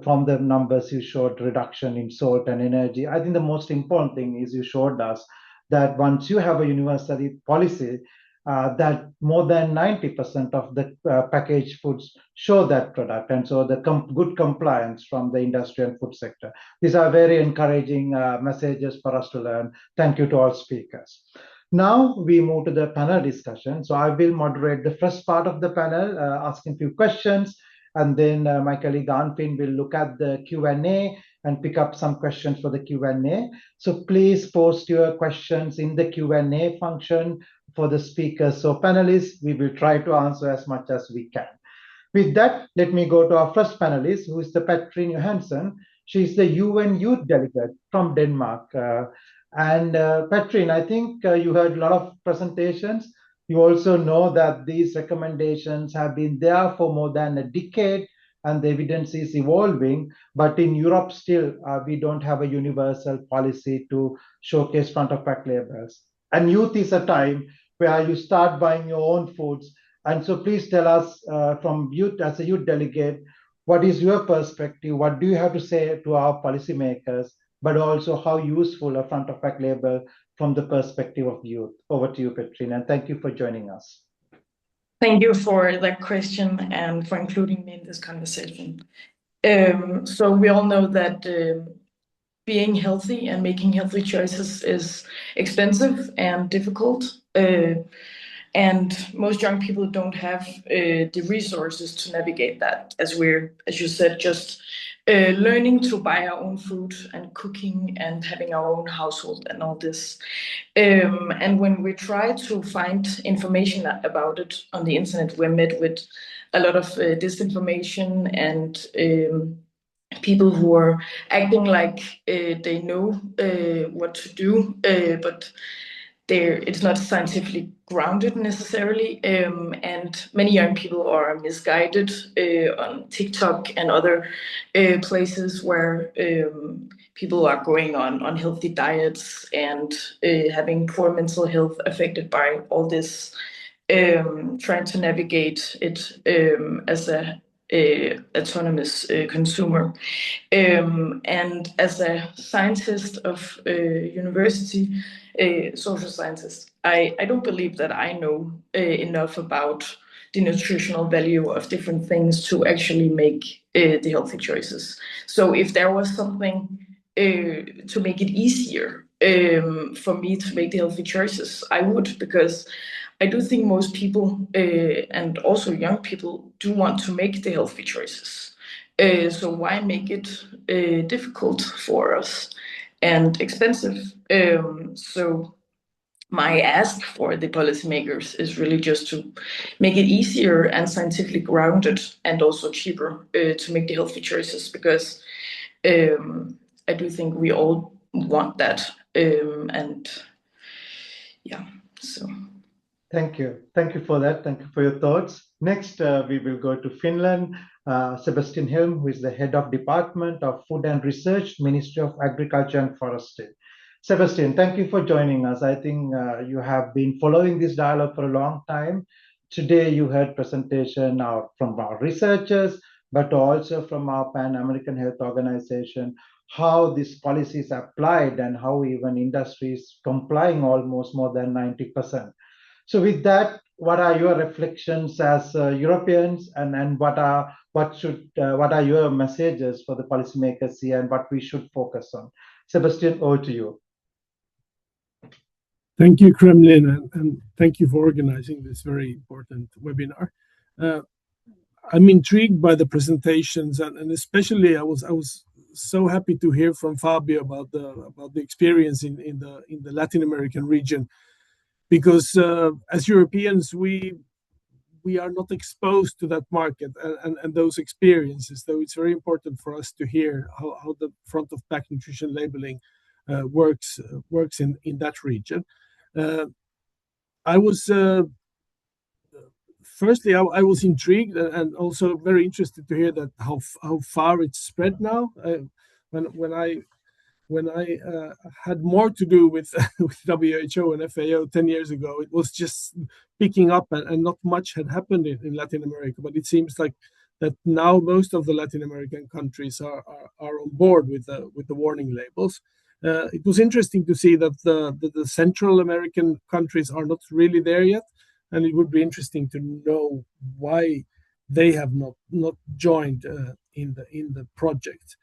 from the numbers you showed, reduction in salt and energy. I think the most important thing is you showed us that once you have a universal policy, that more than 90% of the packaged foods show that product, and so the good compliance from the industry and food sector. These are very encouraging messages for us to learn. Thank you to all speakers. Now we move to the panel discussion. So I will moderate the first part of the panel, asking a few questions, and then my colleague Anfin will look at the Q&A and pick up some questions for the Q&A. So please post your questions in the Q&A function for the speakers. So panelists, we will try to answer as much as we can. With that, let me go to our first panelist, who is the Patrine Johansson. She is the UN Youth Delegate from Denmark. Patrine, I think you heard a lot of presentations. You also know that these recommendations have been there for more than a decade, and the evidence is evolving. But in Europe, still, we don't have a universal policy to showcase front of pack labels. And youth is a time where you start buying your own foods. And so please tell us from youth, as a youth delegate, what is your perspective? What do you have to say to our policymakers? But also how useful a front of pack label from the perspective of youth. Over to you, Patrine, and thank you for joining us. Thank you for that question and for including me in this conversation. So we all know that being healthy and making healthy choices is expensive and difficult. And most young people don't have the resources to navigate that, as we're, as you said, just learning to buy our own food and cooking and having our own household and all this. And when we try to find information about it on the internet, we're met with a lot of disinformation and people who are acting like they know what to do, but it's not scientifically grounded necessarily, and many young people are misguided on TikTok and other places where people are going on unhealthy diets and having poor mental health affected by all this, trying to navigate it as a autonomous consumer. And as a scientist of university, social scientist, I don't believe that I know enough about the nutritional value of different things to actually make the healthy choices. So if there was something to make it easier for me to make the healthy choices, I would, because I do think most people, and also young people, do want to make the healthy choices. So why make it difficult for us and expensive? So my ask for the policymakers is really just to make it easier and scientifically grounded and also cheaper to make the healthy choices, because I do think we all want that. And yeah, so. Thank you. Thank you for that. Thank you for your thoughts. Next, we will go to Finland. Sebastian Helm, who is the head of Department of Food and Research, Ministry of Agriculture and Forestry. Sebastian, thank you for joining us. I think you have been following this dialogue for a long time. Today, you heard presentation from our researchers, but also from our Pan-American Health Organization, how this policy is applied and how even industry is complying almost more than 90%. So with that, what are your reflections as Europeans, and what are your messages for the policymakers here and what we should focus on? Sebastian, over to you. Thank you, Kremlin, and thank you for organizing this very important webinar. I'm intrigued by the presentations, and especially I was so happy to hear from Fabio about the experience in the Latin American region, because as Europeans we are not exposed to that market and those experiences. So it's very important for us to hear how the front of pack nutrition labeling works in that region. I was firstly I was intrigued and also very interested to hear that how far it's spread now. When I had more to do with WHO and FAO 10 years ago, it was just picking up and not much had happened in Latin America. But it seems like that now most of the Latin American countries are on board with the warning labels. It was interesting to see that the Central American countries are not really there yet, and it would be interesting to know why they have not joined in the project.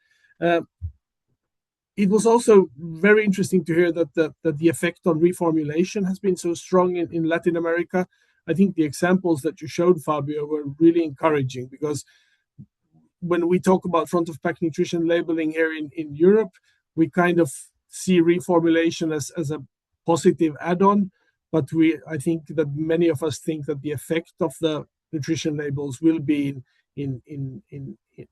It was also very interesting to hear that the effect on reformulation has been so strong in Latin America. I think the examples that you showed, Fabio, were really encouraging, because when we talk about front of pack nutrition labeling here in Europe, we kind of see reformulation as a positive add-on, but I think that many of us think that the effect of the nutrition labels will be in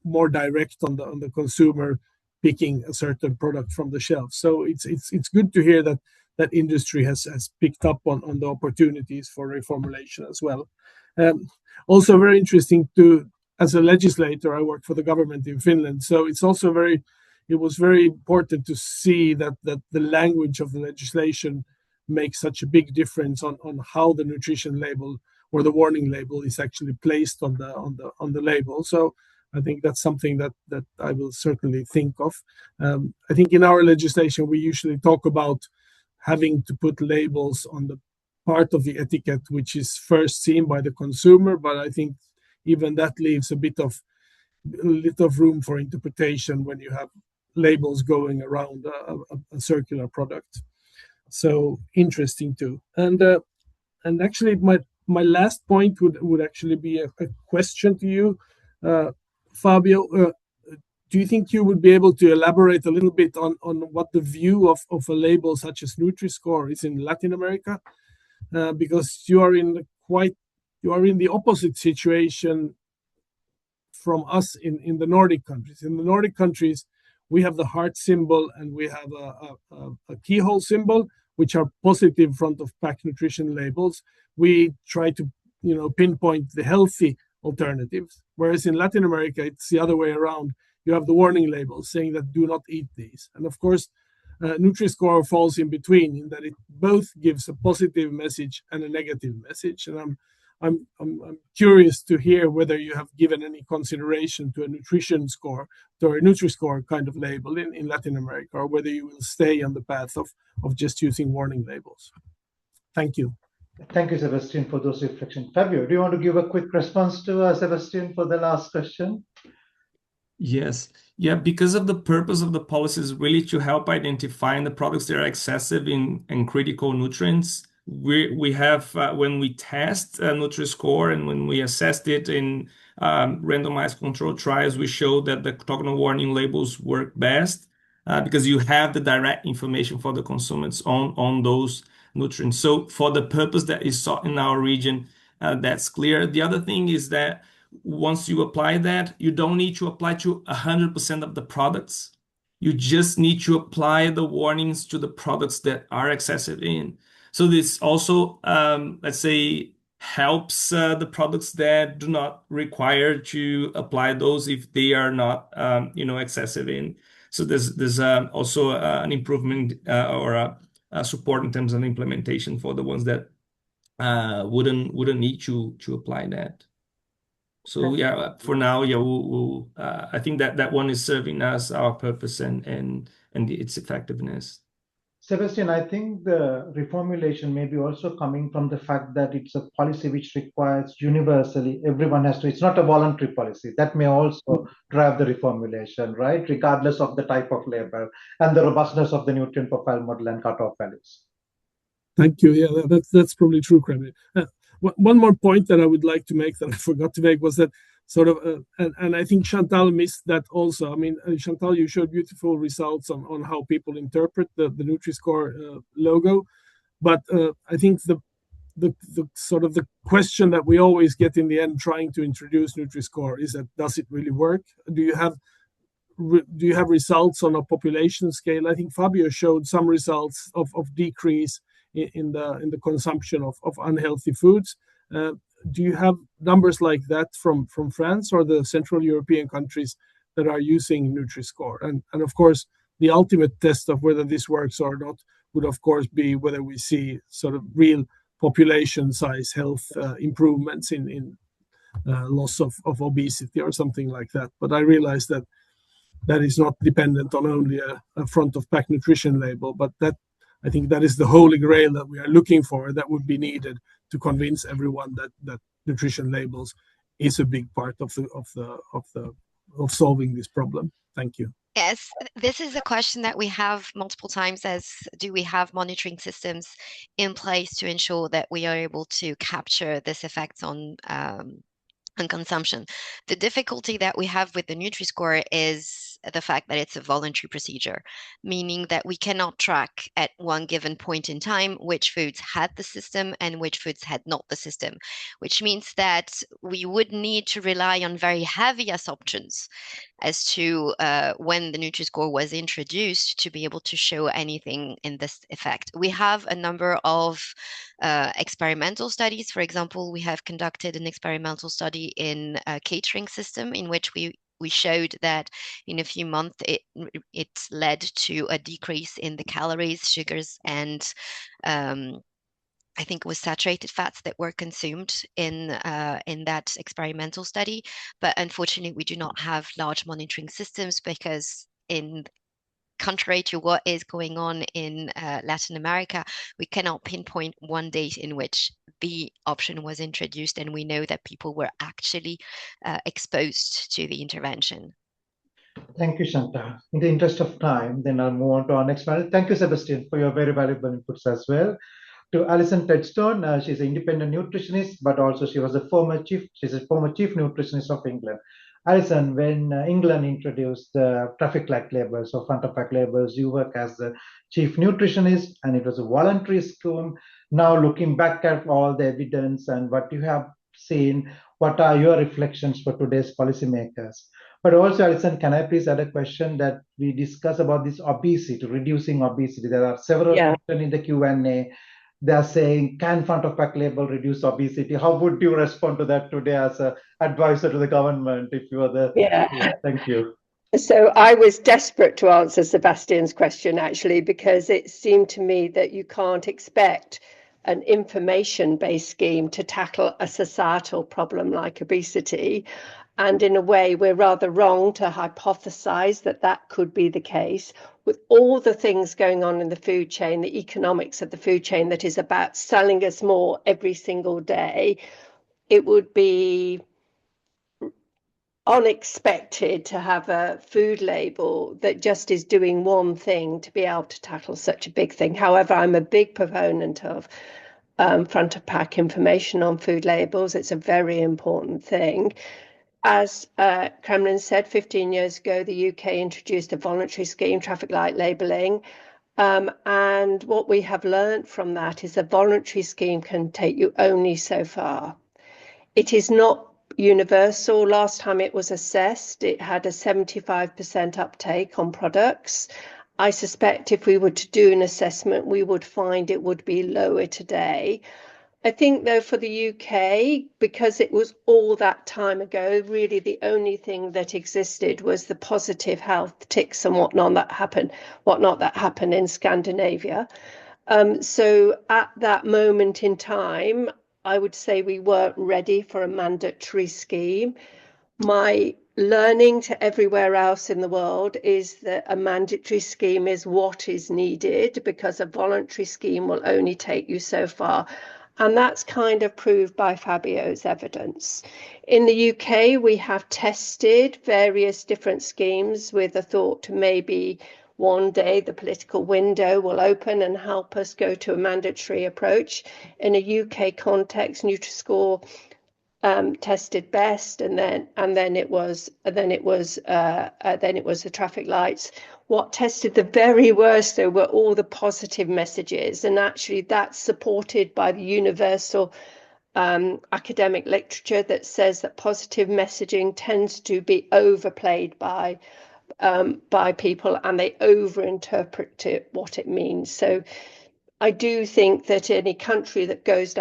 more direct on the consumer picking a certain product from the shelf. So it's good to hear that industry has picked up on the opportunities for reformulation as well. Also very interesting as a legislator, I work for the government in Finland, so it was very important to see that the language of the legislation makes such a big difference on how the nutrition label or the warning label is actually placed on the label. So I think that's something that I will certainly think of. I think in our legislation we usually talk about having to put labels on the part of the etiquette which is first seen by the consumer, but I think even that leaves a little of room for interpretation when you have labels going around a circular product. So interesting too. And actually my last point would actually be a question to you, Fabio. Do you think you would be able to elaborate a little bit on what the view of a label such as Nutri-Score is in Latin America? Because you are in the opposite situation from us in the Nordic countries. In the Nordic countries, we have the heart symbol and we have a keyhole symbol, which are positive front of pack nutrition labels. We try to pinpoint the healthy alternatives, whereas in Latin America it's the other way around. You have the warning labels saying that do not eat these, and of course Nutri-Score falls in between, in that it both gives a positive message and a negative message. And I'm curious to hear whether you have given any consideration to a nutrition score, to a Nutri-Score kind of label in Latin America, or whether you will stay on the path of just using warning labels. Thank you. Thank you, Sebastian, for those reflections. Fabio, do you want to give a quick response to Sebastian for the last question? Yes. Yeah, because of the purpose of the policy is really to help identifying the products that are excessive in critical nutrients. We have when we test Nutri-Score and when we assessed it in randomized control trials, we showed that the octagonal warning labels work best because you have the direct information for the consumers on those nutrients. So for the purpose that is sought in our region, that's clear. The other thing is that once you apply that, you don't need to apply to 100% of the products. You just need to apply the warnings to the products that are excessive in. So this also, let's say, helps the products that do not require to apply those if they are not, excessive in. So there's also an improvement or a support in terms of implementation for the ones that wouldn't need to apply that. So yeah, for now, yeah, I think that one is serving us our purpose and its effectiveness. Sebastian, I think the reformulation may be also coming from the fact that it's a policy which requires universally, everyone has to, it's not a voluntary policy. That may also drive the reformulation, right? Regardless of the type of label and the robustness of the nutrient profile model and cutoff values. Thank you. Yeah, that's probably true, Kremlin. One more point that I would like to make that I forgot to make was that sort of, and I think Chantal missed that also. I mean, Chantal, you showed beautiful results on how people interpret the Nutri-Score logo, but I think the sort of the question that we always get in the end trying to introduce Nutri-Score is that, does it really work? Do you have results on a population scale? I think Fabio showed some results of decrease in the consumption of unhealthy foods. Do you have numbers like that from France or the Central European countries that are using Nutri-Score? And of course, the ultimate test of whether this works or not would of course be whether we see sort of real population size health improvements in loss of obesity or something like that. But I realize that is not dependent on only a front of pack nutrition label, but that I think that is the holy grail that we are looking for, that would be needed to convince everyone that nutrition labels is a big part of solving this problem. Thank you. Yes, this is a question that we have multiple times, as do we have monitoring systems in place to ensure that we are able to capture this effect on consumption. The difficulty that we have with the Nutri-Score is the fact that it's a voluntary procedure, meaning that we cannot track at one given point in time which foods had the system and which foods had not the system, which means that we would need to rely on very heavy assumptions as to when the Nutri-Score was introduced to be able to show anything in this effect. We have a number of experimental studies. For example, we have conducted an experimental study in a catering system in which we showed that in a few months it led to a decrease in the calories, sugars, and I think it was saturated fats that were consumed in that experimental study. But unfortunately, we do not have large monitoring systems because, in contrary to what is going on in Latin America, we cannot pinpoint one date in which the option was introduced, and we know that people were actually exposed to the intervention. Thank you, Shanta. In the interest of time, then I'll move on to our next panel. Thank you, Sebastian, for your very valuable inputs as well. To Alison Tedstone, she's an independent nutritionist, but also she's a former chief nutritionist of England. Alison, when England introduced the traffic light labels or front of pack labels, you work as the chief nutritionist, and it was a voluntary scheme. Now, looking back at all the evidence and what you have seen, what are your reflections for today's policymakers? But also, Alison, can I please add a question that we discuss about this obesity, reducing obesity? There are several questions in the Q&A. They are saying, can front of pack label reduce obesity? How would you respond to that today as an advisor to the government if you were the... Yeah. Thank you. So I was desperate to answer Sebastian's question, actually, because it seemed to me that you can't expect an information-based scheme to tackle a societal problem like obesity. And in a way, we're rather wrong to hypothesize that that could be the case. With all the things going on in the food chain, the economics of the food chain that is about selling us more every single day, it would be unexpected to have a food label that just is doing one thing to be able to tackle such a big thing. However, I'm a big proponent of front of pack information on food labels. It's a very important thing. As Kremlin said, 15 years ago, the UK introduced a voluntary scheme, traffic light labelling. And what we have learned from that is a voluntary scheme can take you only so far. It is not universal. Last time it was assessed, it had a 75% uptake on products. I suspect if we were to do an assessment, we would find it would be lower today. I think, though, for the UK, because it was all that time ago, really the only thing that existed was the positive health ticks and whatnot that happened in Scandinavia. So at that moment in time, I would say we weren't ready for a mandatory scheme. My learning to everywhere else in the world is that a mandatory scheme is what is needed, because a voluntary scheme will only take you so far. And that's kind of proved by Fabio's evidence. In the UK, we have tested various different schemes with a thought to maybe one day the political window will open and help us go to a mandatory approach. In a UK context, Nutri-Score tested best, and then it was the traffic lights. What tested the very worst, though, were all the positive messages, and actually that's supported by the universal academic literature that says that positive messaging tends to be overplayed by people, and they overinterpret what it means. So I do think that any country that goes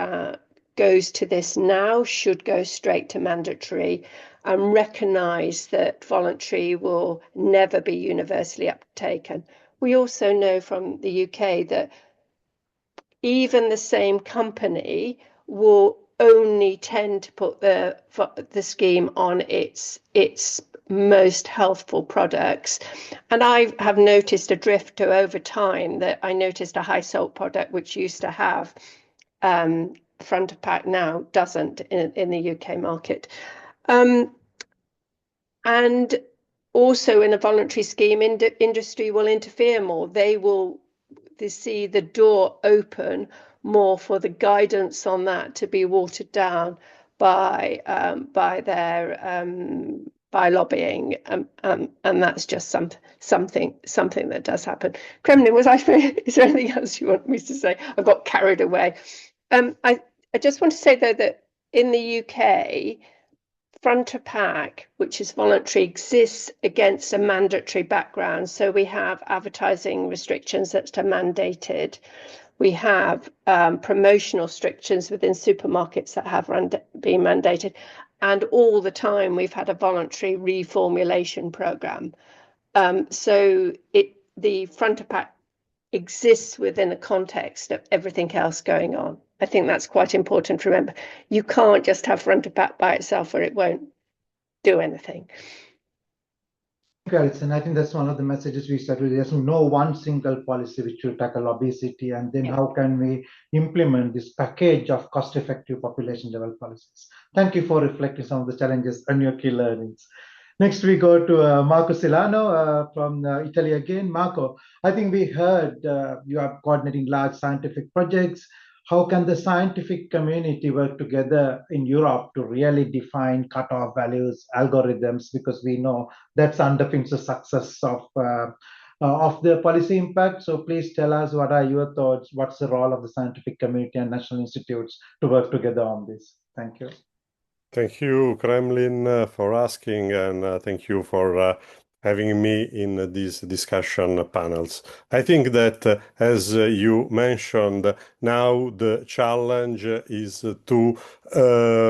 to this now should go straight to mandatory and recognise that voluntary will never be universally uptaken. We also know from the UK that even the same company will only tend to put the scheme on its most healthful products. And I have noticed a drift over time, that I noticed a high salt product which used to have front of pack now doesn't in the UK market. And also in a voluntary scheme, industry will interfere more. They see the door open more for the guidance on that to be watered down by lobbying, and that's just something that does happen. Kremlin, is there anything else you want me to say? I got carried away. I just want to say, though, that in the UK, front of pack, which is voluntary, exists against a mandatory background. So we have advertising restrictions that are mandated. We have promotional restrictions within supermarkets that have been mandated. And all the time we've had a voluntary reformulation program. So the front of pack exists within the context of everything else going on. I think that's quite important to remember. You can't just have front of pack by itself, or it won't do anything. Alison, I think that's one of the messages we started. There's no one single policy which will tackle obesity, and then how can we implement this package of cost-effective population level policies? Thank you for reflecting some of the challenges and your key learnings. Next, we go to Marco Silano from Italy again. Marco, I think we heard you are coordinating large scientific projects. How can the scientific community work together in Europe to really define cutoff values, algorithms, because we know that's underpins the success of the policy impact. So please tell us, what are your thoughts? What's the role of the scientific community and national institutes to work together on this? Thank you. Thank you, Kremlin, for asking, and thank you for having me in these discussion panels. I think that, as you mentioned, now the challenge is to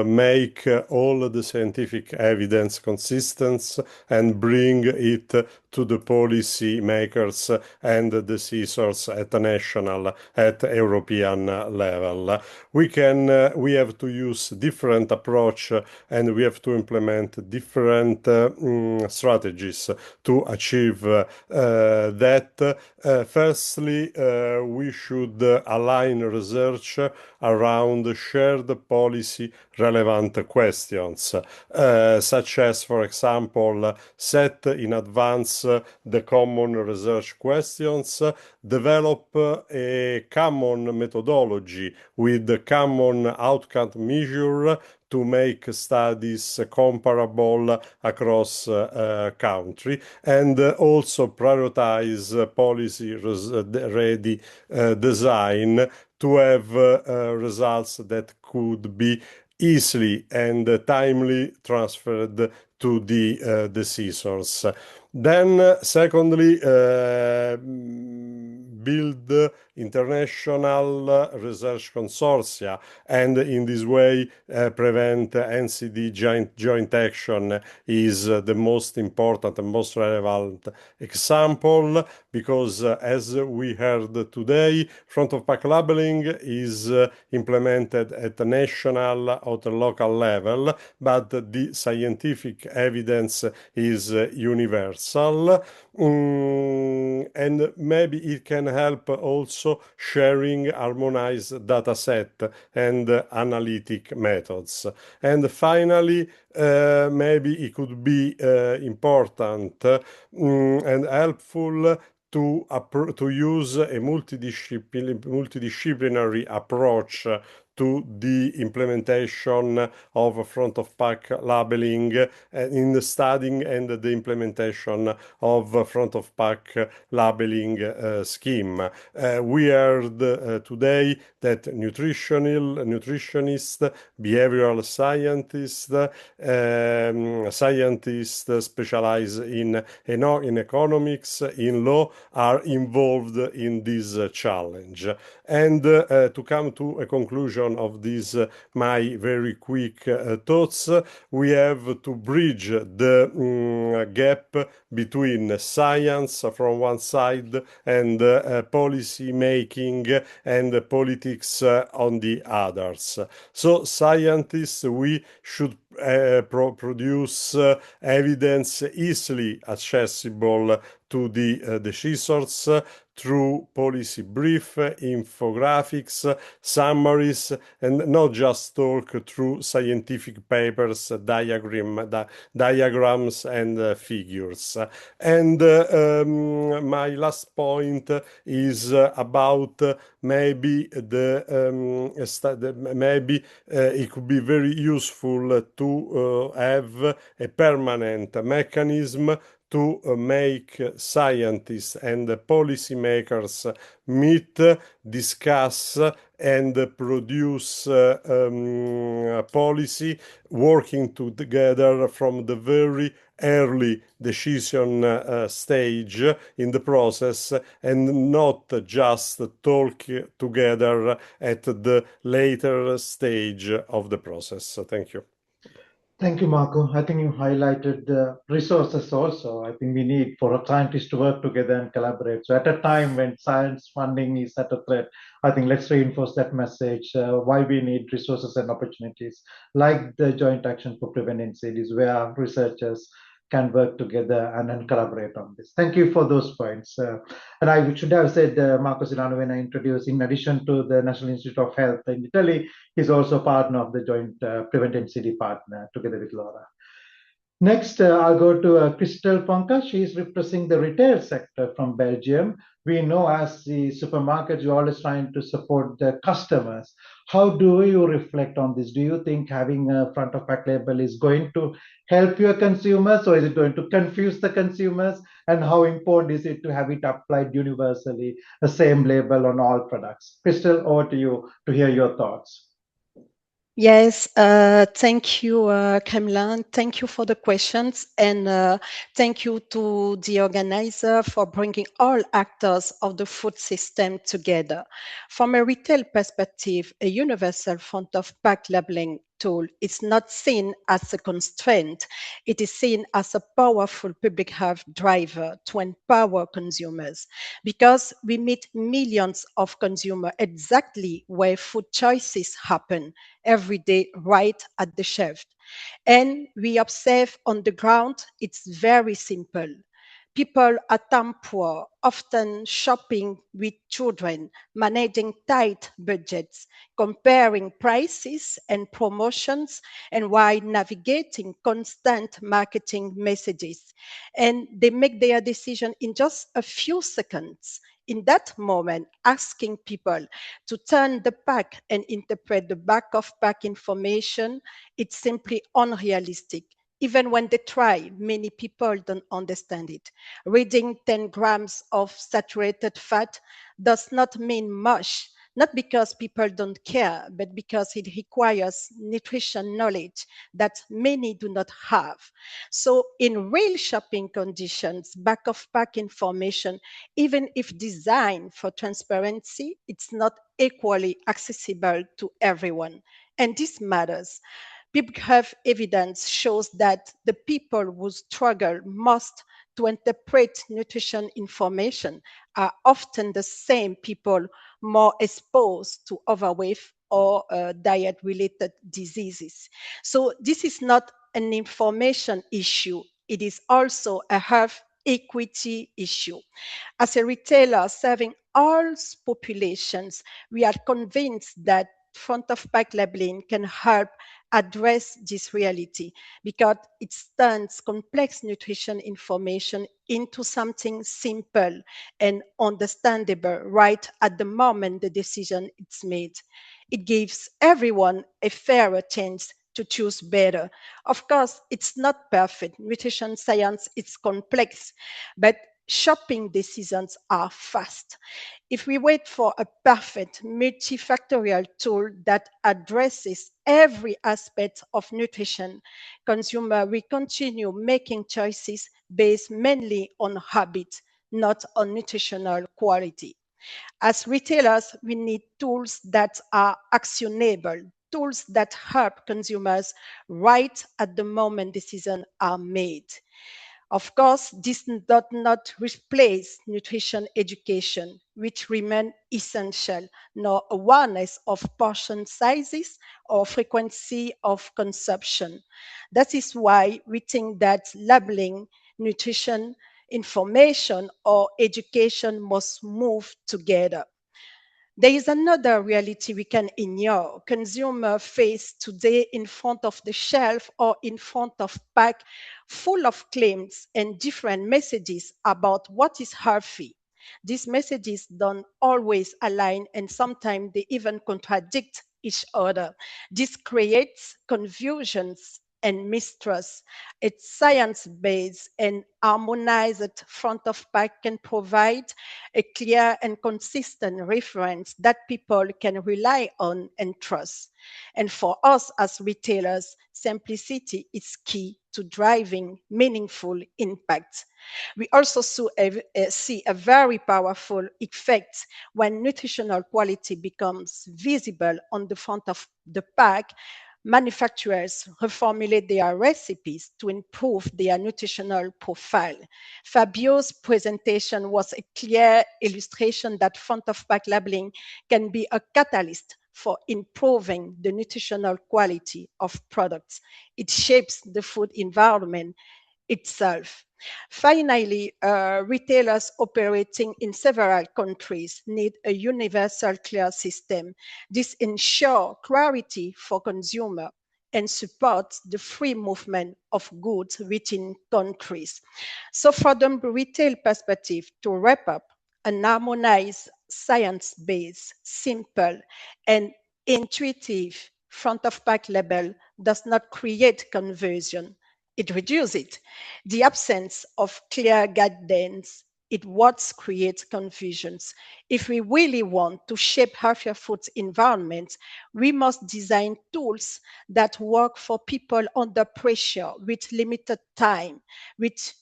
make all the scientific evidence consistent and bring it to the policy makers and the decisors at a national, at European level. We have to use different approach, and we have to implement different strategies to achieve that. Firstly, we should align research around shared policy relevant questions, such as, for example, set in advance the common research questions, develop a common methodology with the common outcome measure to make studies comparable across country, and also prioritize policy ready design to have results that could be easily and timely transferred to the decisors. Then, secondly, build international research consortia, and in this way prevent NCD joint action is the most important and most relevant example, because as we heard today, front of pack labeling is implemented at the national or the local level, but the scientific evidence is universal. And maybe it can help also sharing harmonized data set and analytic methods. And finally, maybe it could be important and helpful to use a multidisciplinary approach to the implementation of front of pack labeling in the studying and the implementation of front of pack labeling scheme. We heard today that nutritionists, behavioral scientists, scientists specialized in economics, in law, are involved in this challenge. And to come to a conclusion of this, my very quick thoughts, we have to bridge the gap between science from one side and policy making and politics on the others. So scientists, we should produce evidence easily accessible to the decisors through policy brief, infographics, summaries, and not just talk through scientific papers, diagrams, and figures. And my last point is about maybe it could be very useful to have a permanent mechanism to make scientists and policymakers meet, discuss, and produce policy, working together from the very early decision stage in the process, and not just talk together at the later stage of the process. Thank you. Thank you, Marco. I think you highlighted the resources also. I think we need for scientists to work together and collaborate. So at a time when science funding is at a threat, I think let's reinforce that message, why we need resources and opportunities like the Joint Action for Prevent NCDs, where researchers can work together and then collaborate on this. Thank you for those points. And I should have said, Marco Silano, when I introduced, in addition to the National Institute of Health in Italy, he's also partner of the Joint Prevent NCD partner together with Laura. Next, I'll go to Christel Ponca. She is representing the retail sector from Belgium. We know as the supermarkets, you're always trying to support the customers. How do you reflect on this? Do you think having a front of pack label is going to help your consumers, or is it going to confuse the consumers? And how important is it to have it applied universally, the same label on all products? Christel, over to you to hear your thoughts. Yes, thank you, Kremlin. Thank you for the questions, and thank you to the organizer for bringing all actors of the food system together. From a retail perspective, a universal front of pack labeling tool is not seen as a constraint. It is seen as a powerful public health driver to empower consumers, because we meet millions of consumers exactly where food choices happen every day, right at the shelf. And we observe on the ground, it's very simple. People at time poor, often shopping with children, managing tight budgets, comparing prices and promotions, and while navigating constant marketing messages. And they make their decision in just a few seconds. In that moment, asking people to turn the pack and interpret the back of pack information, it's simply unrealistic. Even when they try, many people don't understand it. Reading 10 grams of saturated fat does not mean much not because people don't care, but because it requires nutrition knowledge that many do not have. So in real shopping conditions, back of pack information, even if designed for transparency, it's not equally accessible to everyone. And this matters. Public health evidence shows that the people who struggle most to interpret nutrition information are often the same people more exposed to overweight or diet-related diseases. So this is not an information issue. It is also a health equity issue. As a retailer serving all populations, we are convinced that front of pack labeling can help address this reality because it turns complex nutrition information into something simple and understandable right at the moment the decision is made. It gives everyone a fairer chance to choose better. Of course, it's not perfect. Nutrition science is complex, but shopping decisions are fast. If we wait for a perfect multifactorial tool that addresses every aspect of nutrition, consumer will continue making choices based mainly on habit, not on nutritional quality. As retailers, we need tools that are actionable, tools that help consumers right at the moment decisions are made. Of course, this does not replace nutrition education, which remains essential, nor awareness of portion sizes or frequency of consumption. That is why we think that labeling, nutrition information, or education must move together. There is another reality we can ignore. Consumers face today in front of the shelf or in front of pack full of claims and different messages about what is healthy. These messages don't always align and sometimes they even contradict each other. This creates confusions and mistrust. It's science-based and harmonized front of pack can provide a clear and consistent reference that people can rely on and trust. And for us as retailers, simplicity is key to driving meaningful impact. We also see a very powerful effect when nutritional quality becomes visible on the front of the pack. Manufacturers reformulate their recipes to improve their nutritional profile. Fabio's presentation was a clear illustration that front of pack labeling can be a catalyst for improving the nutritional quality of products. It shapes the food environment itself. Finally, retailers operating in several countries need a universal clear system. This ensures clarity for consumers and supports the free movement of goods within countries. So from the retail perspective, to wrap up, an harmonized, science-based, simple, and intuitive front of pack label does not create conversion. It reduces it. The absence of clear guidance is what creates confusions. If we really want to shape healthier food environments, we must design tools that work for people under pressure with limited time, with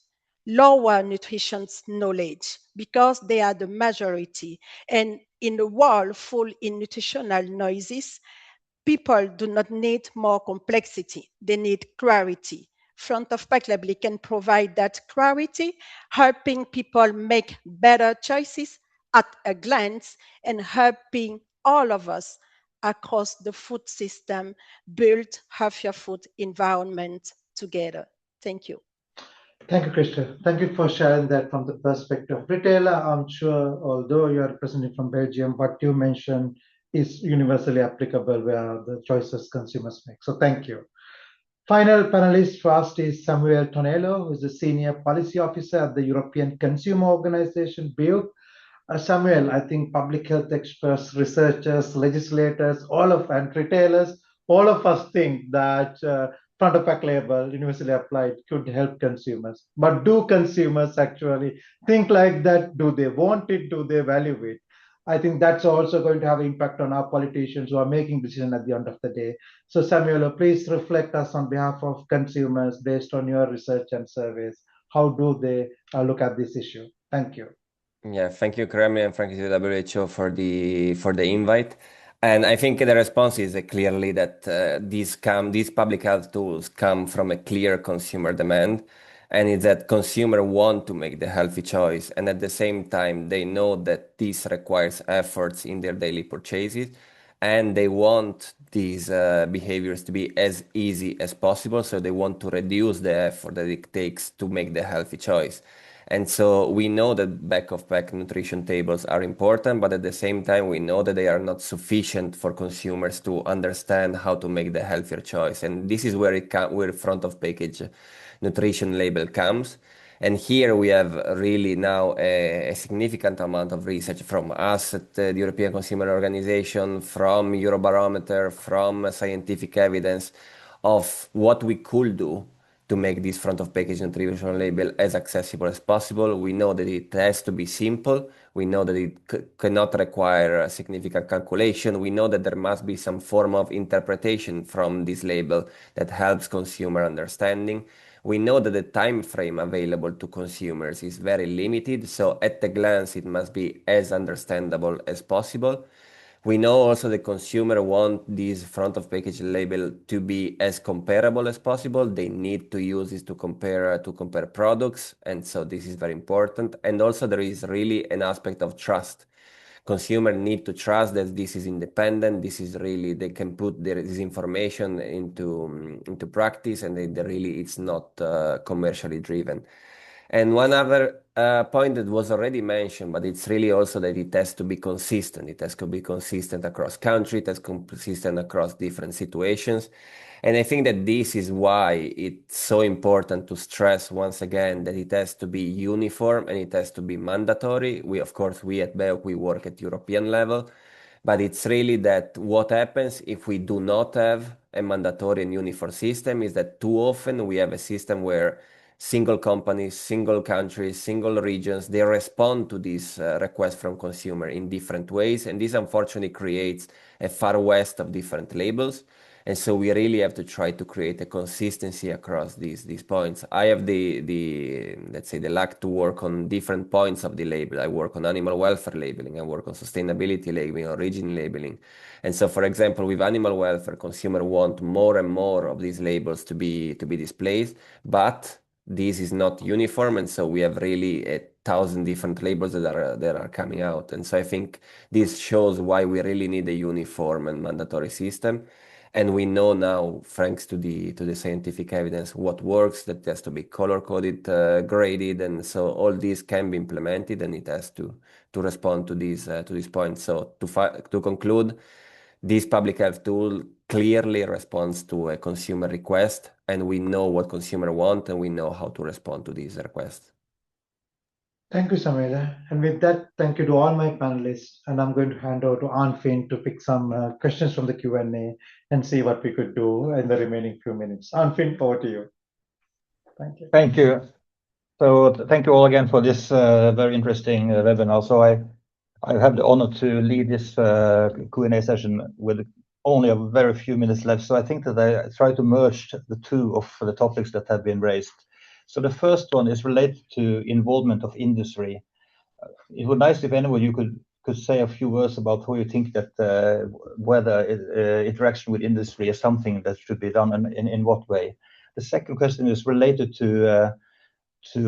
lower nutrition knowledge, because they are the majority. And in a world full in nutritional noises, people do not need more complexity, they need clarity. Front of pack labeling can provide that clarity, helping people make better choices at a glance and helping all of us across the food system build healthier food environment together. Thank you. Thank you, Krista. Thank you for sharing that from the perspective of retailer. I'm sure, although you are representing from Belgium, what you mentioned is universally applicable where the choices consumers make. So thank you. Final panelist first is Samuel Tonello, who is the Senior Policy Officer at the European Consumer Organization, BEUC. Samuel, I think public health experts, researchers, legislators, and retailers, all of us think that front of pack label, universally applied, could help consumers. But do consumers actually think like that? Do they want it? Do they value it? I think that's also going to have impact on our politicians who are making decisions at the end of the day. So Samuel, please reflect us on behalf of consumers based on your research and surveys. How do they look at this issue? Thank you. Yeah, thank you, Kremlin, and thank you to WHO for the invite. And I think the response is clearly that these public health tools come from a clear consumer demand, and it's that consumer want to make the healthy choice, and at the same time they know that this requires efforts in their daily purchases, and they want these behaviors to be as easy as possible. So they want to reduce the effort that it takes to make the healthy choice. And so we know that back-of-pack nutrition tables are important, but at the same time, we know that they are not sufficient for consumers to understand how to make the healthier choice. And this is where where front-of-package nutrition label comes. And here we have really now a significant amount of research from us at the European Consumer Organization, from Eurobarometer, from scientific evidence of what we could do to make this front-of-package nutrition label as accessible as possible. We know that it has to be simple. We know that it cannot require a significant calculation. We know that there must be some form of interpretation from this label that helps consumer understanding. We know that the time frame available to consumers is very limited, so at a glance it must be as understandable as possible. We know also the consumer want this front of package label to be as comparable as possible. They need to use this to compare products, and so this is very important. And also there is really an aspect of trust. Consumer need to trust that this is independent. This is really, they can put this information into practice, and it's not commercially driven. And one other point that was already mentioned, but it's really also that it has to be consistent. It has to be consistent across countries, it has to be consistent across different situations. And I think that this is why it's so important to stress once again that it has to be uniform and it has to be mandatory. Of course, we at BEOC, we work at European level, but it's really that what happens if we do not have a mandatory and uniform system is that too often we have a system where single companies, single countries, single regions, they respond to this request from consumer in different ways. And this unfortunately creates a far west of different labels. And so we really have to try to create a consistency across these points. I have let's say the luck to work on different points of the label. I work on animal welfare labeling, I work on sustainability labeling, origin labeling. And so, for example, with animal welfare, consumer want more and more of these labels to be displayed, but this is not uniform, and so we have really 1,000 different labels that are coming out. And so I think this shows why we really need a uniform and mandatory system. And we know now, thanks to the scientific evidence, what works, that has to be color-coded, graded, and so all these can be implemented, and it has to respond to these points. So to conclude, this public health tool clearly responds to a consumer request, and we know what consumer want, and we know how to respond to these requests. Thank you, Samuel. And with that, thank you to all my panelists. And I'm going to hand over to Anfinn to pick some questions from the Q&A and see what we could do in the remaining few minutes. Anfinn, over to you. Thank you. Thank you. So thank you all again for this very interesting webinar. So I have the honor to lead this Q&A session with only a very few minutes left. So I think that I try to merge the two of the topics that have been raised. So the first one is related to involvement of industry. It would be nice if anyone you could say a few words about how you think that whether interaction with industry is something that should be done and in what way. The second question is related to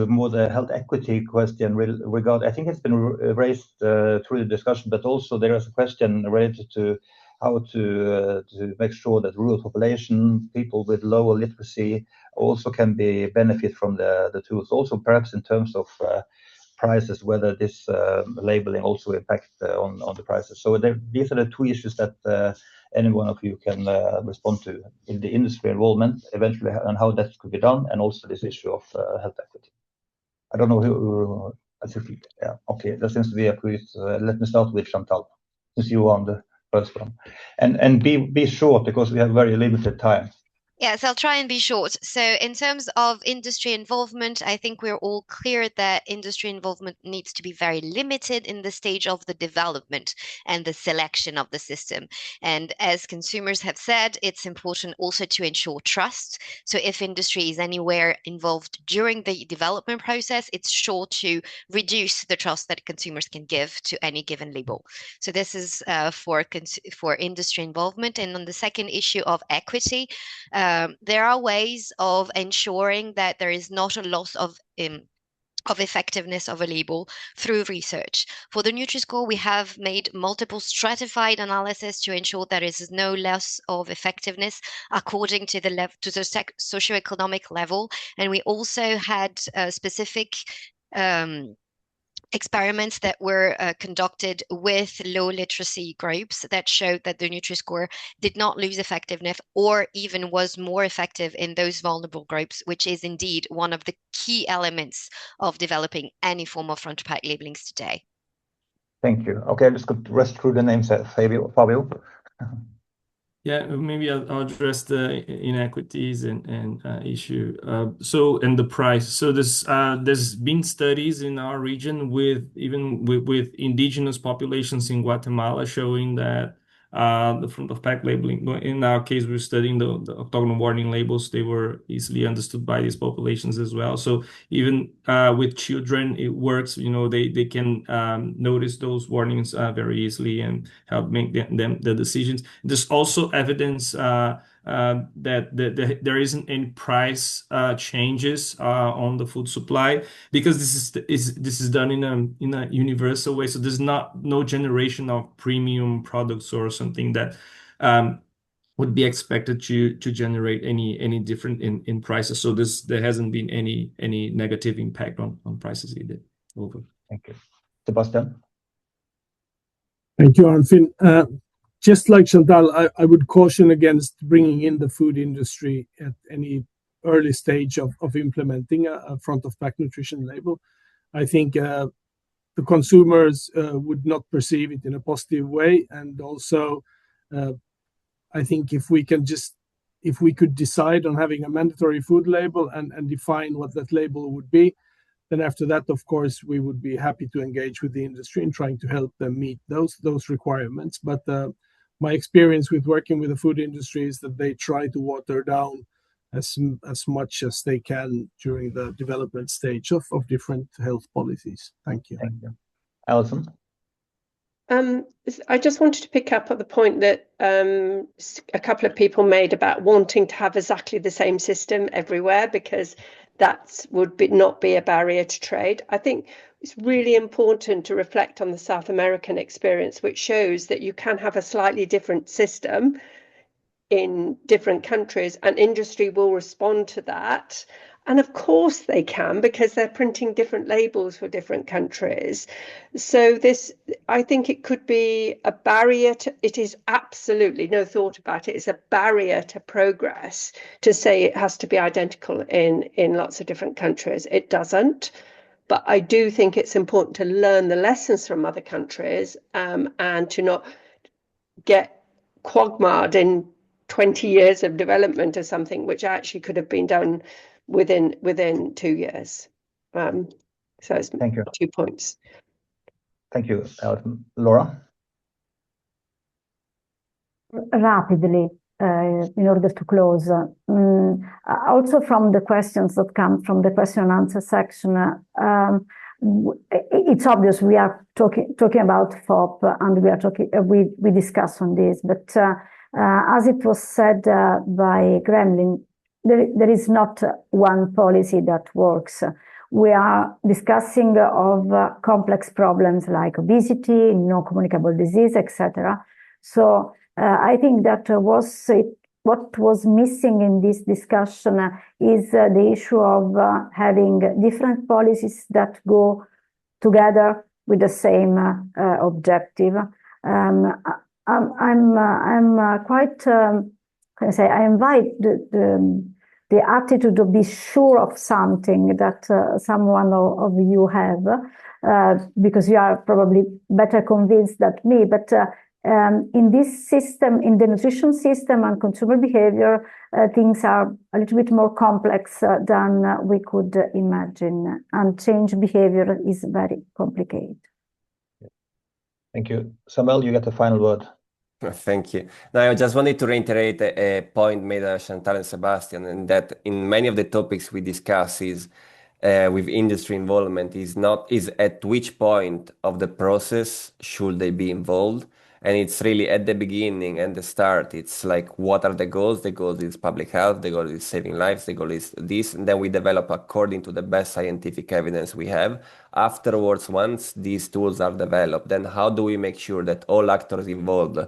more the health equity question regard. I think it's been raised through the discussion, but also there is a question related to how to make sure that rural population, people with lower literacy, also can benefit from the tools. Also, perhaps in terms of prices, whether this labeling also impact on the prices. So these are the two issues that any one of you can respond to in the industry involvement eventually, and how that could be done, and also this issue of health equity. I don't know who. Yeah, okay. There seems to be a quiz. Let me start with Chantal, since you are on the first one, and be short because we have very limited time. Yes, I'll try and be short. So in terms of industry involvement, I think we're all clear that industry involvement needs to be very limited in the stage of the development and the selection of the system. And as consumers have said, it's important also to ensure trust. So if industry is anywhere involved during the development process, it's sure to reduce the trust that consumers can give to any given label. So this is for industry involvement. And on the second issue of equity, there are ways of ensuring that there is not a loss of effectiveness of a label through research. For the Nutri-Score, we have made multiple stratified analysis to ensure there is no loss of effectiveness according to the socioeconomic level, and we also had specific experiments that were conducted with low literacy groups that showed that the Nutri-Score did not lose effectiveness or even was more effective in those vulnerable groups, which is indeed one of the key elements of developing any form of front pack labelings today. Thank you. Okay, let's go rest through the names. Fabio. Yeah, maybe I'll address the inequities and issue. And the price. So there's been studies in our region with indigenous populations in Guatemala showing that the front of pack labeling. In our case, we're studying the octagonal warning labels. They were easily understood by these populations as well. So even with children, it works. They can notice those warnings very easily and help make them the decisions. There's also evidence that there isn't any price changes on the food supply because this is done in a universal way. So there's no generation of premium products or something that would be expected to generate any different in prices. So there hasn't been any negative impact on prices either. Over. Thank you. Sebastian. Thank you, Arnfinn. Just like Chantal, I would caution against bringing in the food industry at any early stage of implementing a front of pack nutrition label. I think the consumers would not perceive it in a positive way. And also, I think if we could decide on having a mandatory food label and define what that label would be, then after that, of course, we would be happy to engage with the industry in trying to help them meet those requirements. But my experience with working with the food industry is that they try to water down as much as they can during the development stage of different health policies. Thank you. Thank you. Alison? I just wanted to pick up at the point that a couple of people made about wanting to have exactly the same system everywhere because that would not be a barrier to trade. I think it's really important to reflect on the South American experience, which shows that you can have a slightly different system in different countries and industry will respond to that. And of course they can, because they're printing different labels for different countries. So I think it could be a barrier to, it is absolutely no thought about it. It's a barrier to progress to say it has to be identical in lots of different countries. It doesn't. But I do think it's important to learn the lessons from other countries and to not get quagmired in 20 years of development or something, which actually could have been done within 2 years. So it's Thank you. 2 points. Thank you, Laura. Rapidly, in order to close, also from the questions that come from the question and answer section, it's obvious we are talking about FOP and we discuss on this, but as it was said by Gremlin, there is not one policy that works. We are discussing of complex problems like obesity, non-communicable disease, etc. So I think that what was missing in this discussion is the issue of having different policies that go together with the same objective. I'm quite, I invite the attitude to be sure of something that someone of you have, because you are probably better convinced than me, but In this system, in the nutrition system and consumer behavior, things are a little bit more complex than we could imagine, and change behavior is very complicated. Thank you. Samuel, you get the final word. Thank you. Now, I just wanted to reiterate a point made by Chantal and Sebastian, and that in many of the topics we discuss is with industry involvement is at which point of the process should they be involved. And it's really at the beginning and the start. It's like, what are the goals? The goal is public health. The goal is saving lives. The goal is this. And then we develop according to the best scientific evidence we have. Afterwards, once these tools are developed, then how do we make sure that all actors involved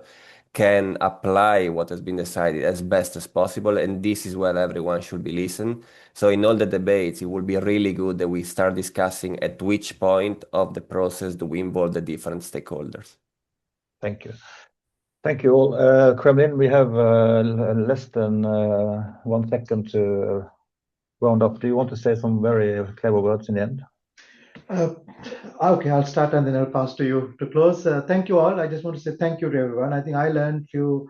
can apply what has been decided as best as possible? And this is where everyone should be listened. So in all the debates, it would be really good that we start discussing at which point of the process do we involve the different stakeholders. Thank you. Thank you all. Kremlin, we have less than 1 second to round up. Do you want to say some very clever words in the end? Okay, I'll start and then I'll pass to you to close. Thank you all. I just want to say thank you to everyone. I think I learned few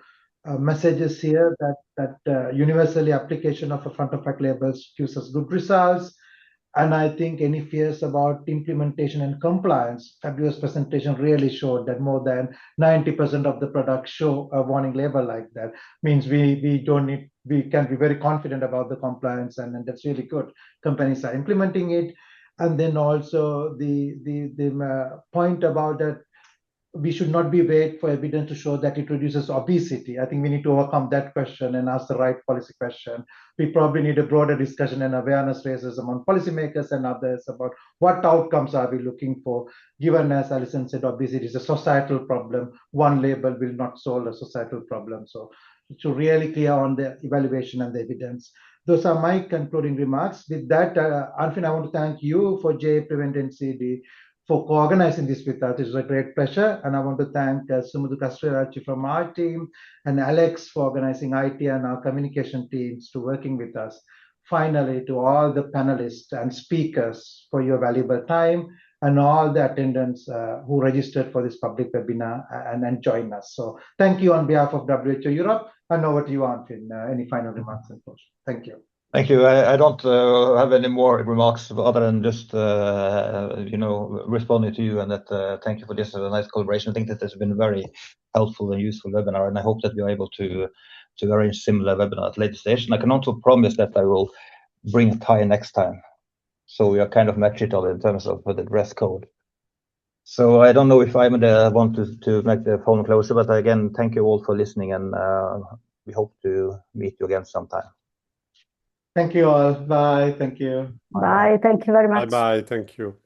messages here that universally application of a front of pack labels gives us good results. And I think any fears about implementation and compliance, Fabio's presentation really showed that more than 90% of the products show a warning label like that. Means we can be very confident about the compliance, and that's really good. Companies are implementing it. And then also the point about that we should not be wait for evidence to show that it reduces obesity. I think we need to overcome that question and ask the right policy question. We probably need a broader discussion and awareness raises among policymakers and others about what outcomes are we looking for, given, as Alison said, obesity is a societal problem. One label will not solve a societal problem. So really clear on the evaluation and the evidence. Those are my concluding remarks. With that, Arfin, I want to thank you for Prevent NCD for co-organizing this with us. It was a great pleasure. And I want to thank Sumudhu Kasturarachi from our team and Alex for organizing IT and our communication teams to working with us. Finally, to all the panelists and speakers for your valuable time, and all the attendants who registered for this public webinar and joined us. So thank you on behalf of WHO Europe, and over to you, Arfin. Any final remarks and closure? Thank you. Thank you. I don't have any more remarks other than just responding to you, and that thank you for this nice collaboration. I think that has been a very helpful and useful webinar, and I hope that we are able to arrange similar webinar at a later stage. And I can also promise that I will bring a tie next time, so we are kind of match each other in terms of the dress code. So I don't know if I'm the one to make the phone closer, but again, thank you all for listening, and we hope to meet you again sometime. Thank you all. Bye. Thank you. Bye. Thank you very much. Bye. Thank you.